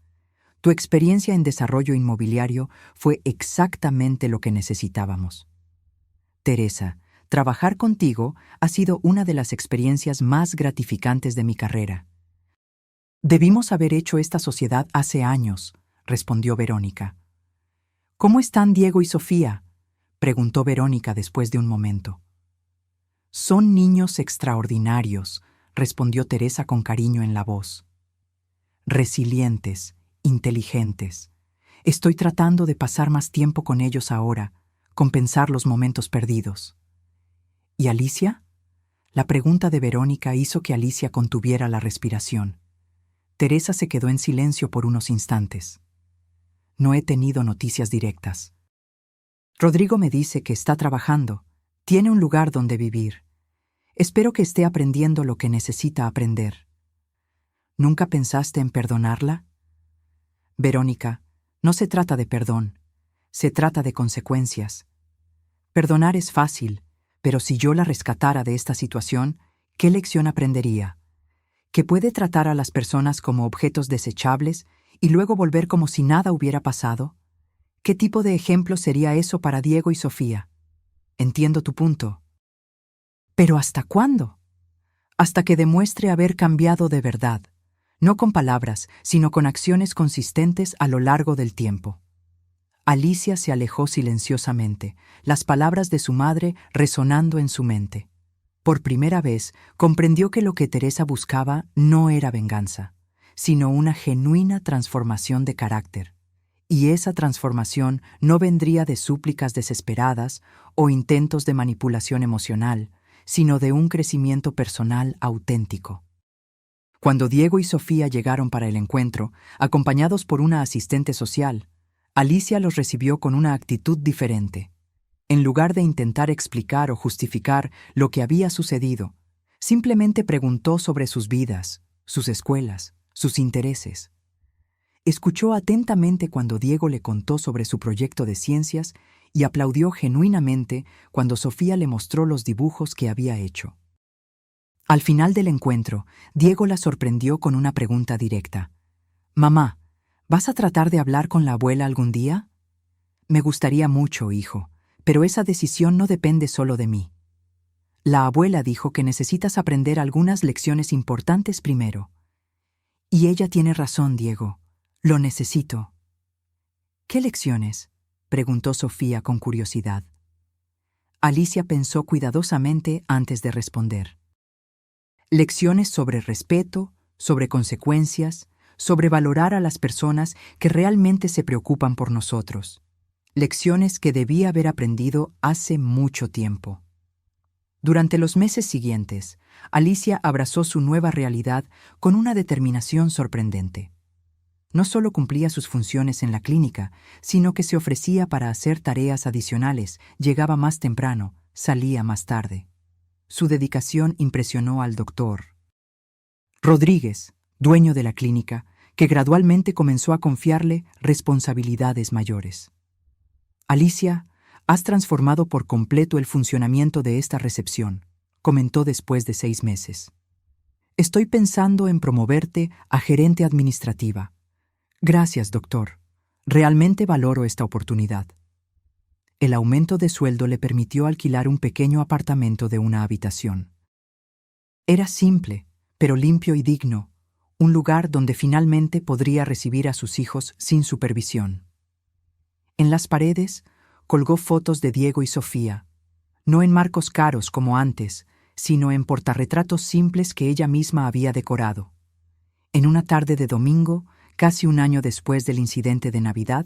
Tu experiencia en desarrollo inmobiliario fue exactamente lo que necesitábamos. Teresa, trabajar contigo ha sido una de las experiencias más gratificantes de mi carrera. Debimos haber hecho esta sociedad hace años, respondió Verónica. ¿Cómo están Diego y Sofía?, preguntó Verónica después de un momento. Son niños extraordinarios, respondió Teresa con cariño en la voz. Resilientes, inteligentes. Estoy tratando de pasar más tiempo con ellos ahora, compensar los momentos perdidos. ¿Y Alicia? La pregunta de Verónica hizo que Alicia contuviera la respiración. Teresa se quedó en silencio por unos instantes. No he tenido noticias directas. Rodrigo me dice que está trabajando, tiene un lugar donde vivir. Espero que esté aprendiendo lo que necesita aprender. ¿Nunca pensaste en perdonarla? Verónica, no se trata de perdón, se trata de consecuencias. Perdonar es fácil, pero si yo la rescatara de esta situación, ¿qué lección aprendería? ¿Que puede tratar a las personas como objetos desechables y luego volver como si nada hubiera pasado? ¿Qué tipo de ejemplo sería eso para Diego y Sofía? Entiendo tu punto. ¿Pero hasta cuándo? Hasta que demuestre haber cambiado de verdad, no con palabras, sino con acciones consistentes a lo largo del tiempo. Alicia se alejó silenciosamente, las palabras de su madre resonando en su mente. Por primera vez, comprendió que lo que Teresa buscaba no era venganza, sino una genuina transformación de carácter. Y esa transformación no vendría de súplicas desesperadas o intentos de manipulación emocional, sino de un crecimiento personal auténtico. Cuando Diego y Sofía llegaron para el encuentro, acompañados por una asistente social, Alicia los recibió con una actitud diferente. En lugar de intentar explicar o justificar lo que había sucedido, simplemente preguntó sobre sus vidas, sus escuelas, sus intereses. Escuchó atentamente cuando Diego le contó sobre su proyecto de ciencias y aplaudió genuinamente cuando Sofía le mostró los dibujos que había hecho. Al final del encuentro, Diego la sorprendió con una pregunta directa. «Mamá, ¿vas a tratar de hablar con la abuela algún día?» «Me gustaría mucho, hijo, pero esa decisión no depende solo de mí. La abuela dijo que necesitas aprender algunas lecciones importantes primero. Y ella tiene razón, Diego. Lo necesito». «¿Qué lecciones?», preguntó Sofía con curiosidad. Alicia pensó cuidadosamente antes de responder. Lecciones sobre respeto, sobre consecuencias, sobre valorar a las personas que realmente se preocupan por nosotros. Lecciones que debía haber aprendido hace mucho tiempo. Durante los meses siguientes, Alicia abrazó su nueva realidad con una determinación sorprendente. No solo cumplía sus funciones en la clínica, sino que se ofrecía para hacer tareas adicionales, llegaba más temprano, salía más tarde. Su dedicación impresionó al doctor Rodríguez, dueño de la clínica, que gradualmente comenzó a confiarle responsabilidades mayores. «Alicia, has transformado por completo el funcionamiento de esta recepción», comentó después de 6 meses. «Estoy pensando en promoverte a gerente administrativa». «Gracias, doctor. Realmente valoro esta oportunidad». El aumento de sueldo le permitió alquilar un pequeño apartamento de una habitación. Era simple, pero limpio y digno, un lugar donde finalmente podría recibir a sus hijos sin supervisión. En las paredes colgó fotos de Diego y Sofía, no en marcos caros como antes, sino en portarretratos simples que ella misma había decorado. En una tarde de domingo, casi un año después del incidente de Navidad,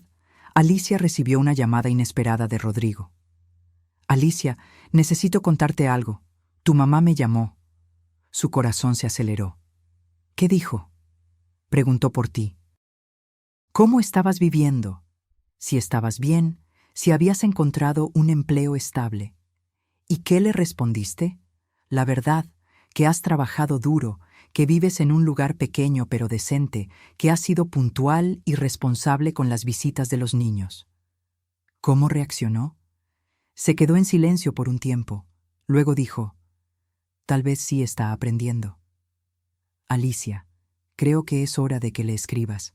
Alicia recibió una llamada inesperada de Rodrigo. «Alicia, necesito contarte algo. Tu mamá me llamó». Su corazón se aceleró. «¿Qué dijo?», preguntó por ti. «¿Cómo estabas viviendo? Si estabas bien, si habías encontrado un empleo estable. ¿Y qué le respondiste? La verdad, que has trabajado duro, que vives en un lugar pequeño pero decente, que has sido puntual y responsable con las visitas de los niños. ¿Cómo reaccionó? Se quedó en silencio por un tiempo. Luego dijo, tal vez sí está aprendiendo. Alicia, creo que es hora de que le escribas.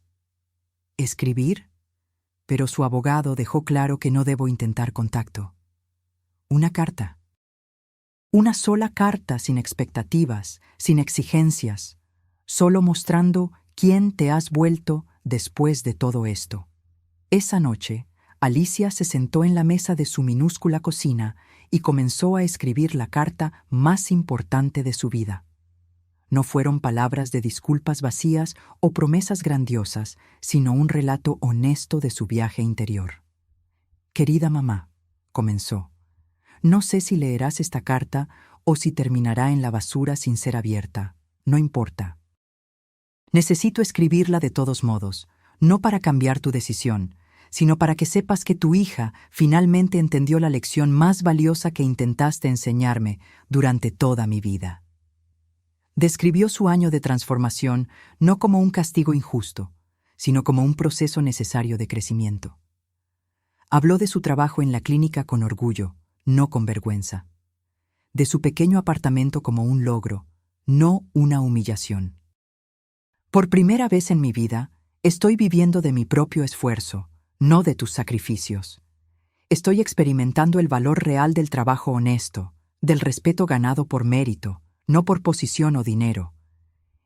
¿Escribir? Pero su abogado dejó claro que no debo intentar contacto. Una carta. Una sola carta sin expectativas, sin exigencias, solo mostrando quién te has vuelto después de todo esto. Esa noche, Alicia se sentó en la mesa de su minúscula cocina y comenzó a escribir la carta más importante de su vida. No fueron palabras de disculpas vacías o promesas grandiosas, sino un relato honesto de su viaje interior. Querida mamá, comenzó, no sé si leerás esta carta o si terminará en la basura sin ser abierta. No importa. Necesito escribirla de todos modos, no para cambiar tu decisión, sino para que sepas que tu hija finalmente entendió la lección más valiosa que intentaste enseñarme durante toda mi vida. Describió su año de transformación no como un castigo injusto, sino como un proceso necesario de crecimiento. Habló de su trabajo en la clínica con orgullo, no con vergüenza. De su pequeño apartamento como un logro, no una humillación. Por primera vez en mi vida, estoy viviendo de mi propio esfuerzo, no de tus sacrificios. Estoy experimentando el valor real del trabajo honesto, del respeto ganado por mérito, no por posición o dinero.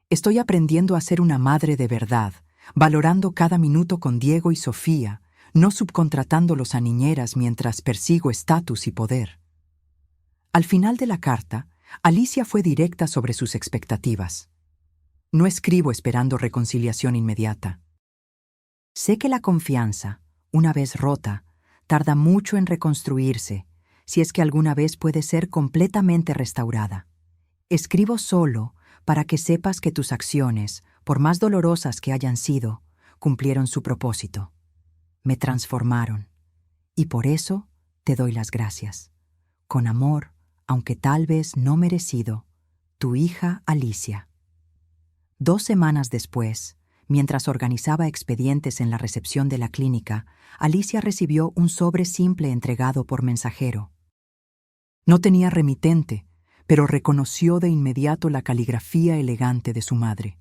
Estoy aprendiendo a ser una madre de verdad, valorando cada minuto con Diego y Sofía, no subcontratándolos a niñeras mientras persigo estatus y poder. Al final de la carta, Alicia fue directa sobre sus expectativas. No escribo esperando reconciliación inmediata. Sé que la confianza, una vez rota, tarda mucho en reconstruirse, si es que alguna vez puede ser completamente restaurada. Escribo solo para que sepas que tus acciones, por más dolorosas que hayan sido, cumplieron su propósito. Me transformaron, y por eso te doy las gracias. Con amor, aunque tal vez no merecido, tu hija Alicia. 2 semanas después, mientras organizaba expedientes en la recepción de la clínica, Alicia recibió un sobre simple entregado por mensajero. No tenía remitente, pero reconoció de inmediato la caligrafía elegante de su madre.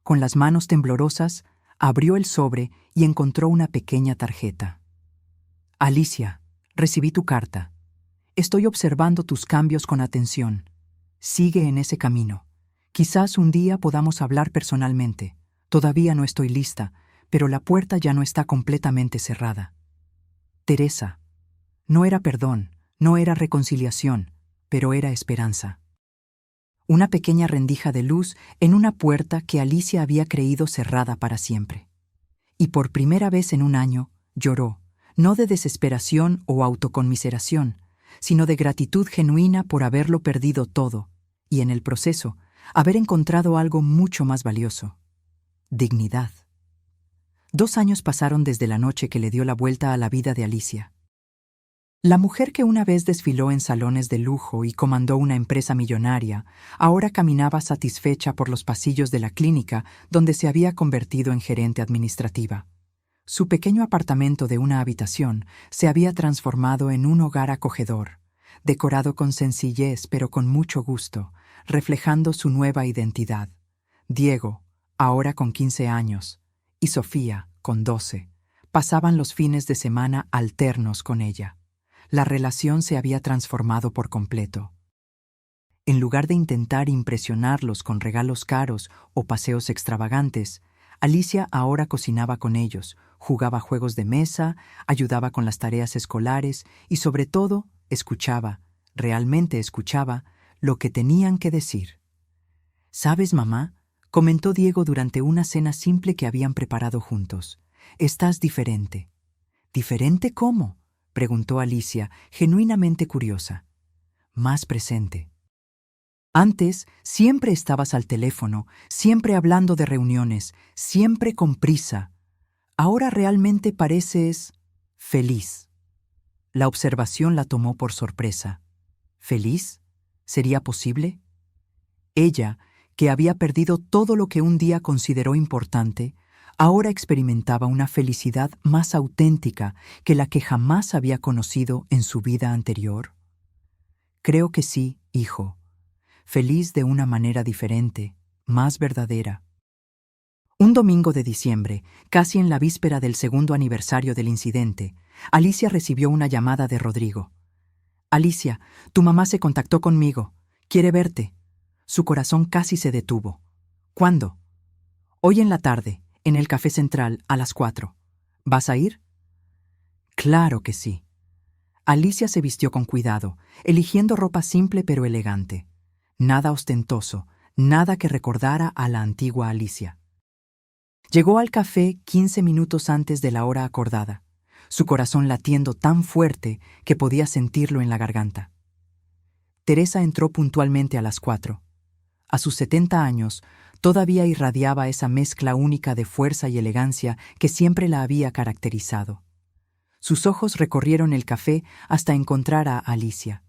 Con las manos temblorosas, abrió el sobre y encontró una pequeña tarjeta. Alicia, recibí tu carta. Estoy observando tus cambios con atención. Sigue en ese camino. Quizás un día podamos hablar personalmente. Todavía no estoy lista, pero la puerta ya no está completamente cerrada. Teresa. No era perdón, no era reconciliación, pero era esperanza. Una pequeña rendija de luz en una puerta que Alicia había creído cerrada para siempre. Y por primera vez en un año, lloró, no de desesperación o autoconmiseración, sino de gratitud genuina por haberlo perdido todo, y en el proceso, haber encontrado algo mucho más valioso: dignidad. 2 años pasaron desde la noche que le dio la vuelta a la vida de Alicia. La mujer que una vez desfiló en salones de lujo y comandó una empresa millonaria, ahora caminaba satisfecha por los pasillos de la clínica donde se había convertido en gerente administrativa. Su pequeño apartamento de una habitación se había transformado en un hogar acogedor, decorado con sencillez pero con mucho gusto, reflejando su nueva identidad. Diego, ahora con 15 años, y Sofía, con 12, pasaban los fines de semana alternos con ella. La relación se había transformado por completo. En lugar de intentar impresionarlos con regalos caros o paseos extravagantes, Alicia ahora cocinaba con ellos, jugaba juegos de mesa, ayudaba con las tareas escolares y, sobre todo, escuchaba, realmente escuchaba, lo que tenían que decir. «¿Sabes, mamá?», comentó Diego durante una cena simple que habían preparado juntos. «Estás diferente». «¿Diferente cómo?», preguntó Alicia, genuinamente curiosa. «Más presente. Antes siempre estabas al teléfono, siempre hablando de reuniones, siempre con prisa. Ahora realmente pareces feliz». La observación la tomó por sorpresa. ¿Feliz? ¿Sería posible? Ella, que había perdido todo lo que un día consideró importante, ahora experimentaba una felicidad más auténtica que la que jamás había conocido en su vida anterior? Creo que sí, hijo. Feliz de una manera diferente, más verdadera. Un domingo de diciembre, casi en la víspera del segundo aniversario del incidente, Alicia recibió una llamada de Rodrigo. Alicia, tu mamá se contactó conmigo. Quiere verte. Su corazón casi se detuvo. ¿Cuándo? Hoy en la tarde, en el Café Central, a las 4. ¿Vas a ir? Claro que sí. Alicia se vistió con cuidado, eligiendo ropa simple pero elegante. Nada ostentoso, nada que recordara a la antigua Alicia. Llegó al café 15 minutos antes de la hora acordada, su corazón latiendo tan fuerte que podía sentirlo en la garganta. Teresa entró puntualmente a las 4. A sus 70 años, todavía irradiaba esa mezcla única de fuerza y elegancia que siempre la había caracterizado. Sus ojos recorrieron el café hasta encontrar a Alicia,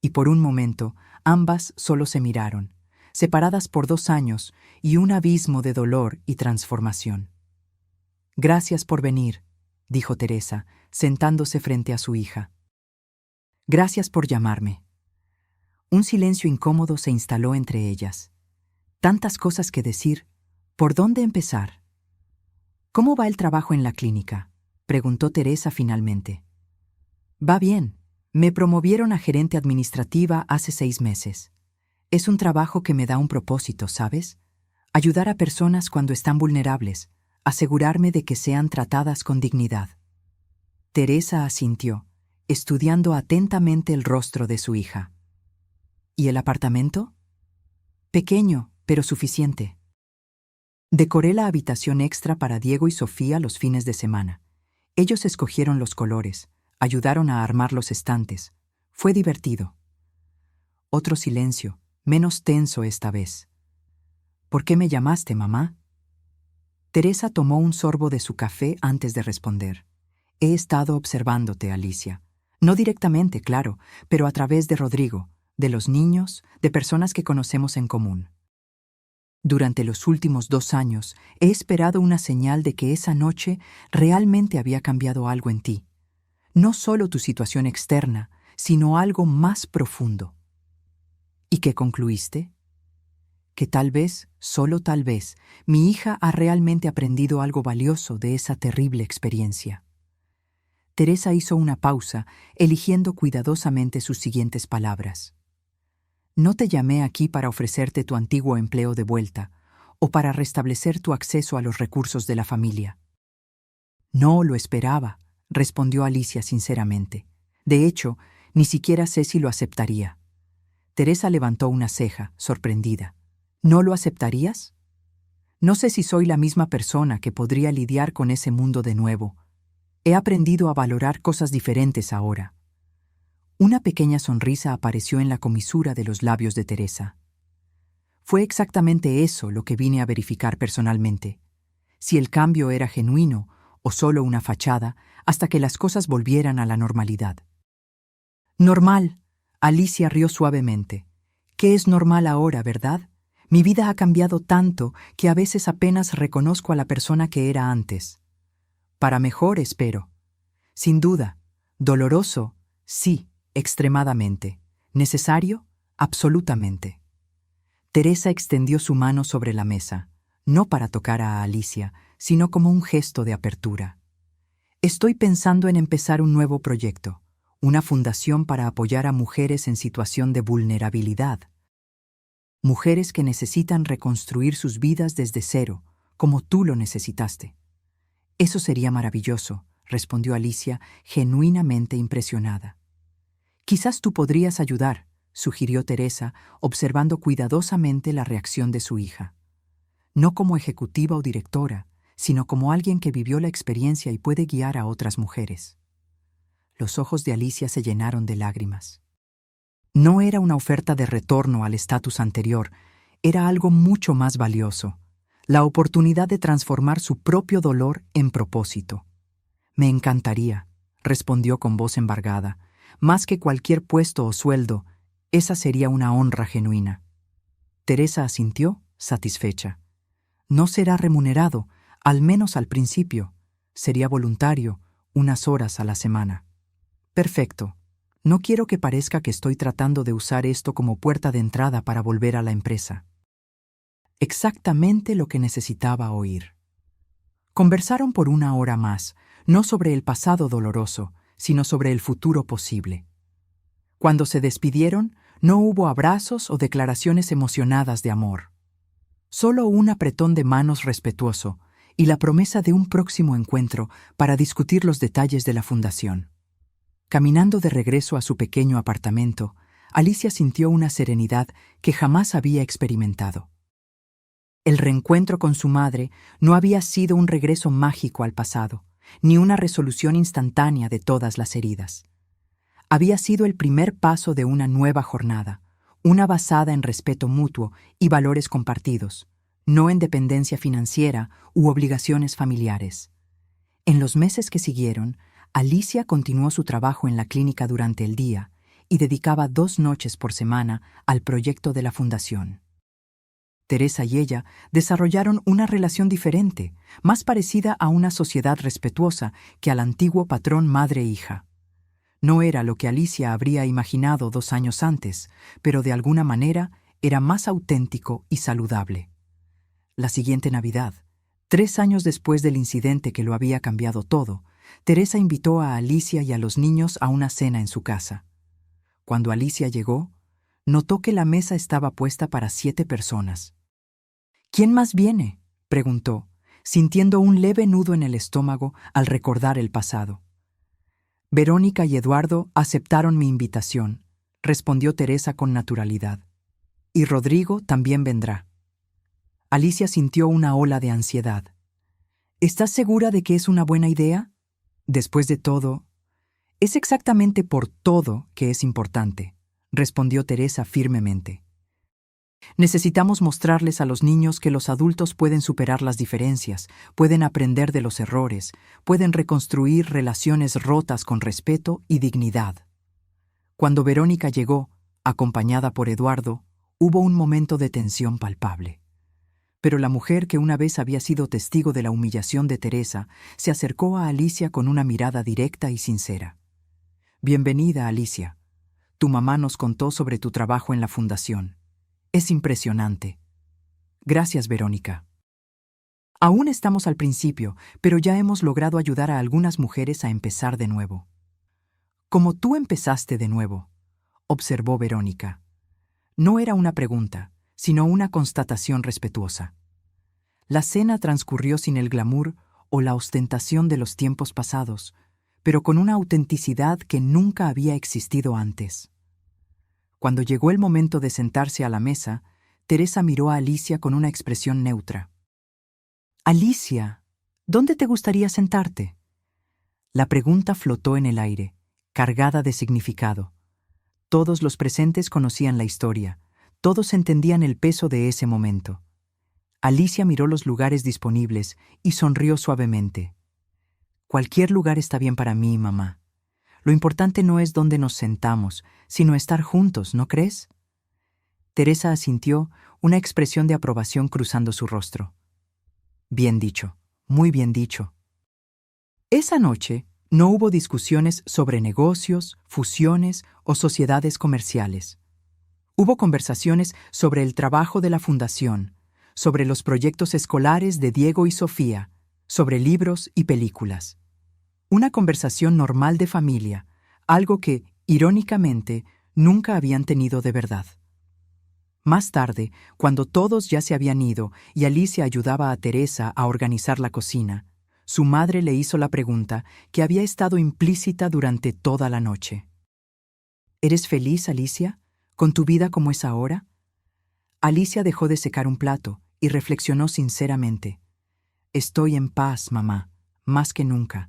y por un momento ambas solo se miraron, separadas por 2 años y un abismo de dolor y transformación. «Gracias por venir», dijo Teresa, sentándose frente a su hija. «Gracias por llamarme». Un silencio incómodo se instaló entre ellas. Tantas cosas que decir. ¿Por dónde empezar? «¿Cómo va el trabajo en la clínica?», preguntó Teresa finalmente. «Va bien. Me promovieron a gerente administrativa hace 6 meses. Es un trabajo que me da un propósito, ¿sabes? Ayudar a personas cuando están vulnerables, asegurarme de que sean tratadas con dignidad». Teresa asintió, estudiando atentamente el rostro de su hija. «¿Y el apartamento?» «Pequeño, pero suficiente. Decoré la habitación extra para Diego y Sofía los fines de semana. Ellos escogieron los colores, ayudaron a armar los estantes. Fue divertido». Otro silencio, menos tenso esta vez. «¿Por qué me llamaste, mamá?» Teresa tomó un sorbo de su café antes de responder. «He estado observándote, Alicia. No directamente, claro, pero a través de Rodrigo, de los niños, de personas que conocemos en común. Durante los últimos 2 años he esperado una señal de que esa noche realmente había cambiado algo en ti. No solo tu situación externa, sino algo más profundo». «¿Y qué concluiste?» «Que tal vez, solo tal vez, mi hija ha realmente aprendido algo valioso de esa terrible experiencia». Teresa hizo una pausa, eligiendo cuidadosamente sus siguientes palabras. «No te llamé aquí para ofrecerte tu antiguo empleo de vuelta o para restablecer tu acceso a los recursos de la familia». «No lo esperaba», respondió Alicia sinceramente. «De hecho, ni siquiera sé si lo aceptaría». Teresa levantó una ceja, sorprendida. «¿No lo aceptarías?» «No sé si soy la misma persona que podría lidiar con ese mundo de nuevo. He aprendido a valorar cosas diferentes ahora». Una pequeña sonrisa apareció en la comisura de los labios de Teresa. «Fue exactamente eso lo que vine a verificar personalmente. Si el cambio era genuino o solo una fachada, hasta que las cosas volvieran a la normalidad». «Normal», Alicia rió suavemente. «¿Qué es normal ahora, verdad? Mi vida ha cambiado tanto que a veces apenas reconozco a la persona que era antes. Para mejor, espero. Sin duda. Doloroso, sí, extremadamente. Necesario, absolutamente». Teresa extendió su mano sobre la mesa, no para tocar a Alicia, sino como un gesto de apertura. «Estoy pensando en empezar un nuevo proyecto, una fundación para apoyar a mujeres en situación de vulnerabilidad. Mujeres que necesitan reconstruir sus vidas desde cero, como tú lo necesitaste». «Eso sería maravilloso», respondió Alicia, genuinamente impresionada. «Quizás tú podrías ayudar», sugirió Teresa, observando cuidadosamente la reacción de su hija. «No como ejecutiva o directora, sino como alguien que vivió la experiencia y puede guiar a otras mujeres». Los ojos de Alicia se llenaron de lágrimas. No era una oferta de retorno al estatus anterior, era algo mucho más valioso, la oportunidad de transformar su propio dolor en propósito. «Me encantaría», respondió con voz embargada. «Más que cualquier puesto o sueldo, esa sería una honra genuina». Teresa asintió, satisfecha. No será remunerado, al menos al principio. Sería voluntario, unas horas a la semana. Perfecto. No quiero que parezca que estoy tratando de usar esto como puerta de entrada para volver a la empresa. Exactamente lo que necesitaba oír. Conversaron por una hora más, no sobre el pasado doloroso, sino sobre el futuro posible. Cuando se despidieron, no hubo abrazos o declaraciones emocionadas de amor. Solo un apretón de manos respetuoso y la promesa de un próximo encuentro para discutir los detalles de la fundación. Caminando de regreso a su pequeño apartamento, Alicia sintió una serenidad que jamás había experimentado. El reencuentro con su madre no había sido un regreso mágico al pasado, ni una resolución instantánea de todas las heridas. Había sido el primer paso de una nueva jornada, una basada en respeto mutuo y valores compartidos, no en dependencia financiera u obligaciones familiares. En los meses que siguieron, Alicia continuó su trabajo en la clínica durante el día y dedicaba 2 noches por semana al proyecto de la fundación. Teresa y ella desarrollaron una relación diferente, más parecida a una sociedad respetuosa que al antiguo patrón madre-hija. No era lo que Alicia habría imaginado 2 años antes, pero de alguna manera era más auténtico y saludable. La siguiente Navidad, 3 años después del incidente que lo había cambiado todo, Teresa invitó a Alicia y a los niños a una cena en su casa. Cuando Alicia llegó, notó que la mesa estaba puesta para 7 personas. ¿Quién más viene?, preguntó, sintiendo un leve nudo en el estómago al recordar el pasado. Verónica y Eduardo aceptaron mi invitación, respondió Teresa con naturalidad. Y Rodrigo también vendrá. Alicia sintió una ola de ansiedad. ¿Estás segura de que es una buena idea? Después de todo, es exactamente por todo que es importante, respondió Teresa firmemente. Necesitamos mostrarles a los niños que los adultos pueden superar las diferencias, pueden aprender de los errores, pueden reconstruir relaciones rotas con respeto y dignidad. Cuando Verónica llegó, acompañada por Eduardo, hubo un momento de tensión palpable. Pero la mujer que una vez había sido testigo de la humillación de Teresa se acercó a Alicia con una mirada directa y sincera. Bienvenida, Alicia. Tu mamá nos contó sobre tu trabajo en la fundación. Es impresionante. Gracias, Verónica. Aún estamos al principio, pero ya hemos logrado ayudar a algunas mujeres a empezar de nuevo. Como tú empezaste de nuevo, observó Verónica. No era una pregunta, sino una constatación respetuosa. La cena transcurrió sin el glamour o la ostentación de los tiempos pasados, pero con una autenticidad que nunca había existido antes. Cuando llegó el momento de sentarse a la mesa, Teresa miró a Alicia con una expresión neutra. Alicia, ¿dónde te gustaría sentarte? La pregunta flotó en el aire, cargada de significado. Todos los presentes conocían la historia, todos entendían el peso de ese momento. Alicia miró los lugares disponibles y sonrió suavemente. Cualquier lugar está bien para mí, mamá. Lo importante no es dónde nos sentamos, sino estar juntos, ¿no crees? Teresa asintió, una expresión de aprobación cruzando su rostro. Bien dicho, muy bien dicho. Esa noche no hubo discusiones sobre negocios, fusiones o sociedades comerciales. Hubo conversaciones sobre el trabajo de la fundación, sobre los proyectos escolares de Diego y Sofía, sobre libros y películas. Una conversación normal de familia, algo que, irónicamente, nunca habían tenido de verdad. Más tarde, cuando todos ya se habían ido y Alicia ayudaba a Teresa a organizar la cocina, su madre le hizo la pregunta que había estado implícita durante toda la noche. ¿Eres feliz, Alicia, con tu vida como es ahora? Alicia dejó de secar un plato y reflexionó sinceramente. Estoy en paz, mamá, más que nunca.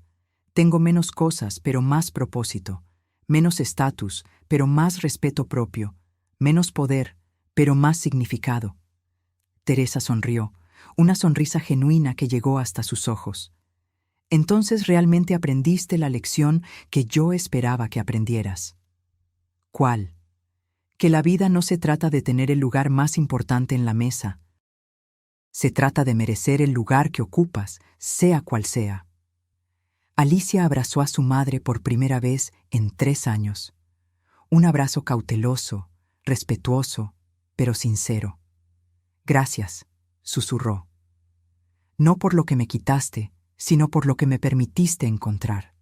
Tengo menos cosas, pero más propósito. Menos estatus, pero más respeto propio. Menos poder, pero más significado. Teresa sonrió, una sonrisa genuina que llegó hasta sus ojos. Entonces realmente aprendiste la lección que yo esperaba que aprendieras. ¿Cuál? que la vida no se trata de tener el lugar más importante en la mesa. Se trata de merecer el lugar que ocupas, sea cual sea. Alicia abrazó a su madre por primera vez en 3 años. Un abrazo cauteloso, respetuoso, pero sincero. «Gracias», susurró. «No por lo que me quitaste, sino por lo que me permitiste encontrar».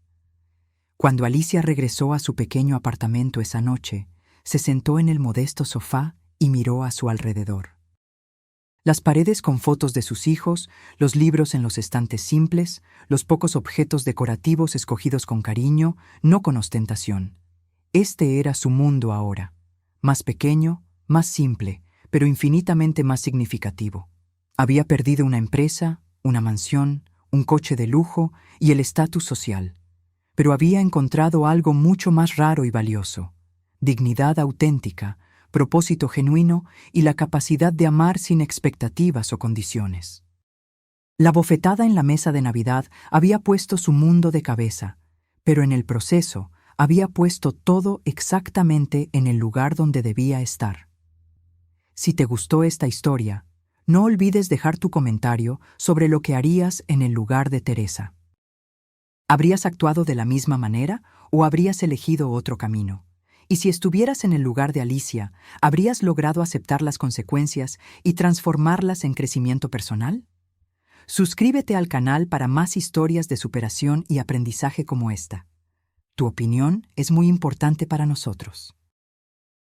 Cuando Alicia regresó a su pequeño apartamento esa noche, se sentó en el modesto sofá y miró a su alrededor. Las paredes con fotos de sus hijos, los libros en los estantes simples, los pocos objetos decorativos escogidos con cariño, no con ostentación. Este era su mundo ahora, más pequeño, más simple, pero infinitamente más significativo. Había perdido una empresa, una mansión, un coche de lujo y el estatus social, pero había encontrado algo mucho más raro y valioso: dignidad auténtica, propósito genuino y la capacidad de amar sin expectativas o condiciones. La bofetada en la mesa de Navidad había puesto su mundo de cabeza, pero en el proceso había puesto todo exactamente en el lugar donde debía estar. Si te gustó esta historia, no olvides dejar tu comentario sobre lo que harías en el lugar de Teresa. ¿Habrías actuado de la misma manera o habrías elegido otro camino? Y si estuvieras en el lugar de Alicia, ¿habrías logrado aceptar las consecuencias y transformarlas en crecimiento personal? Suscríbete al canal para más historias de superación y aprendizaje como esta. Tu opinión es muy importante para nosotros.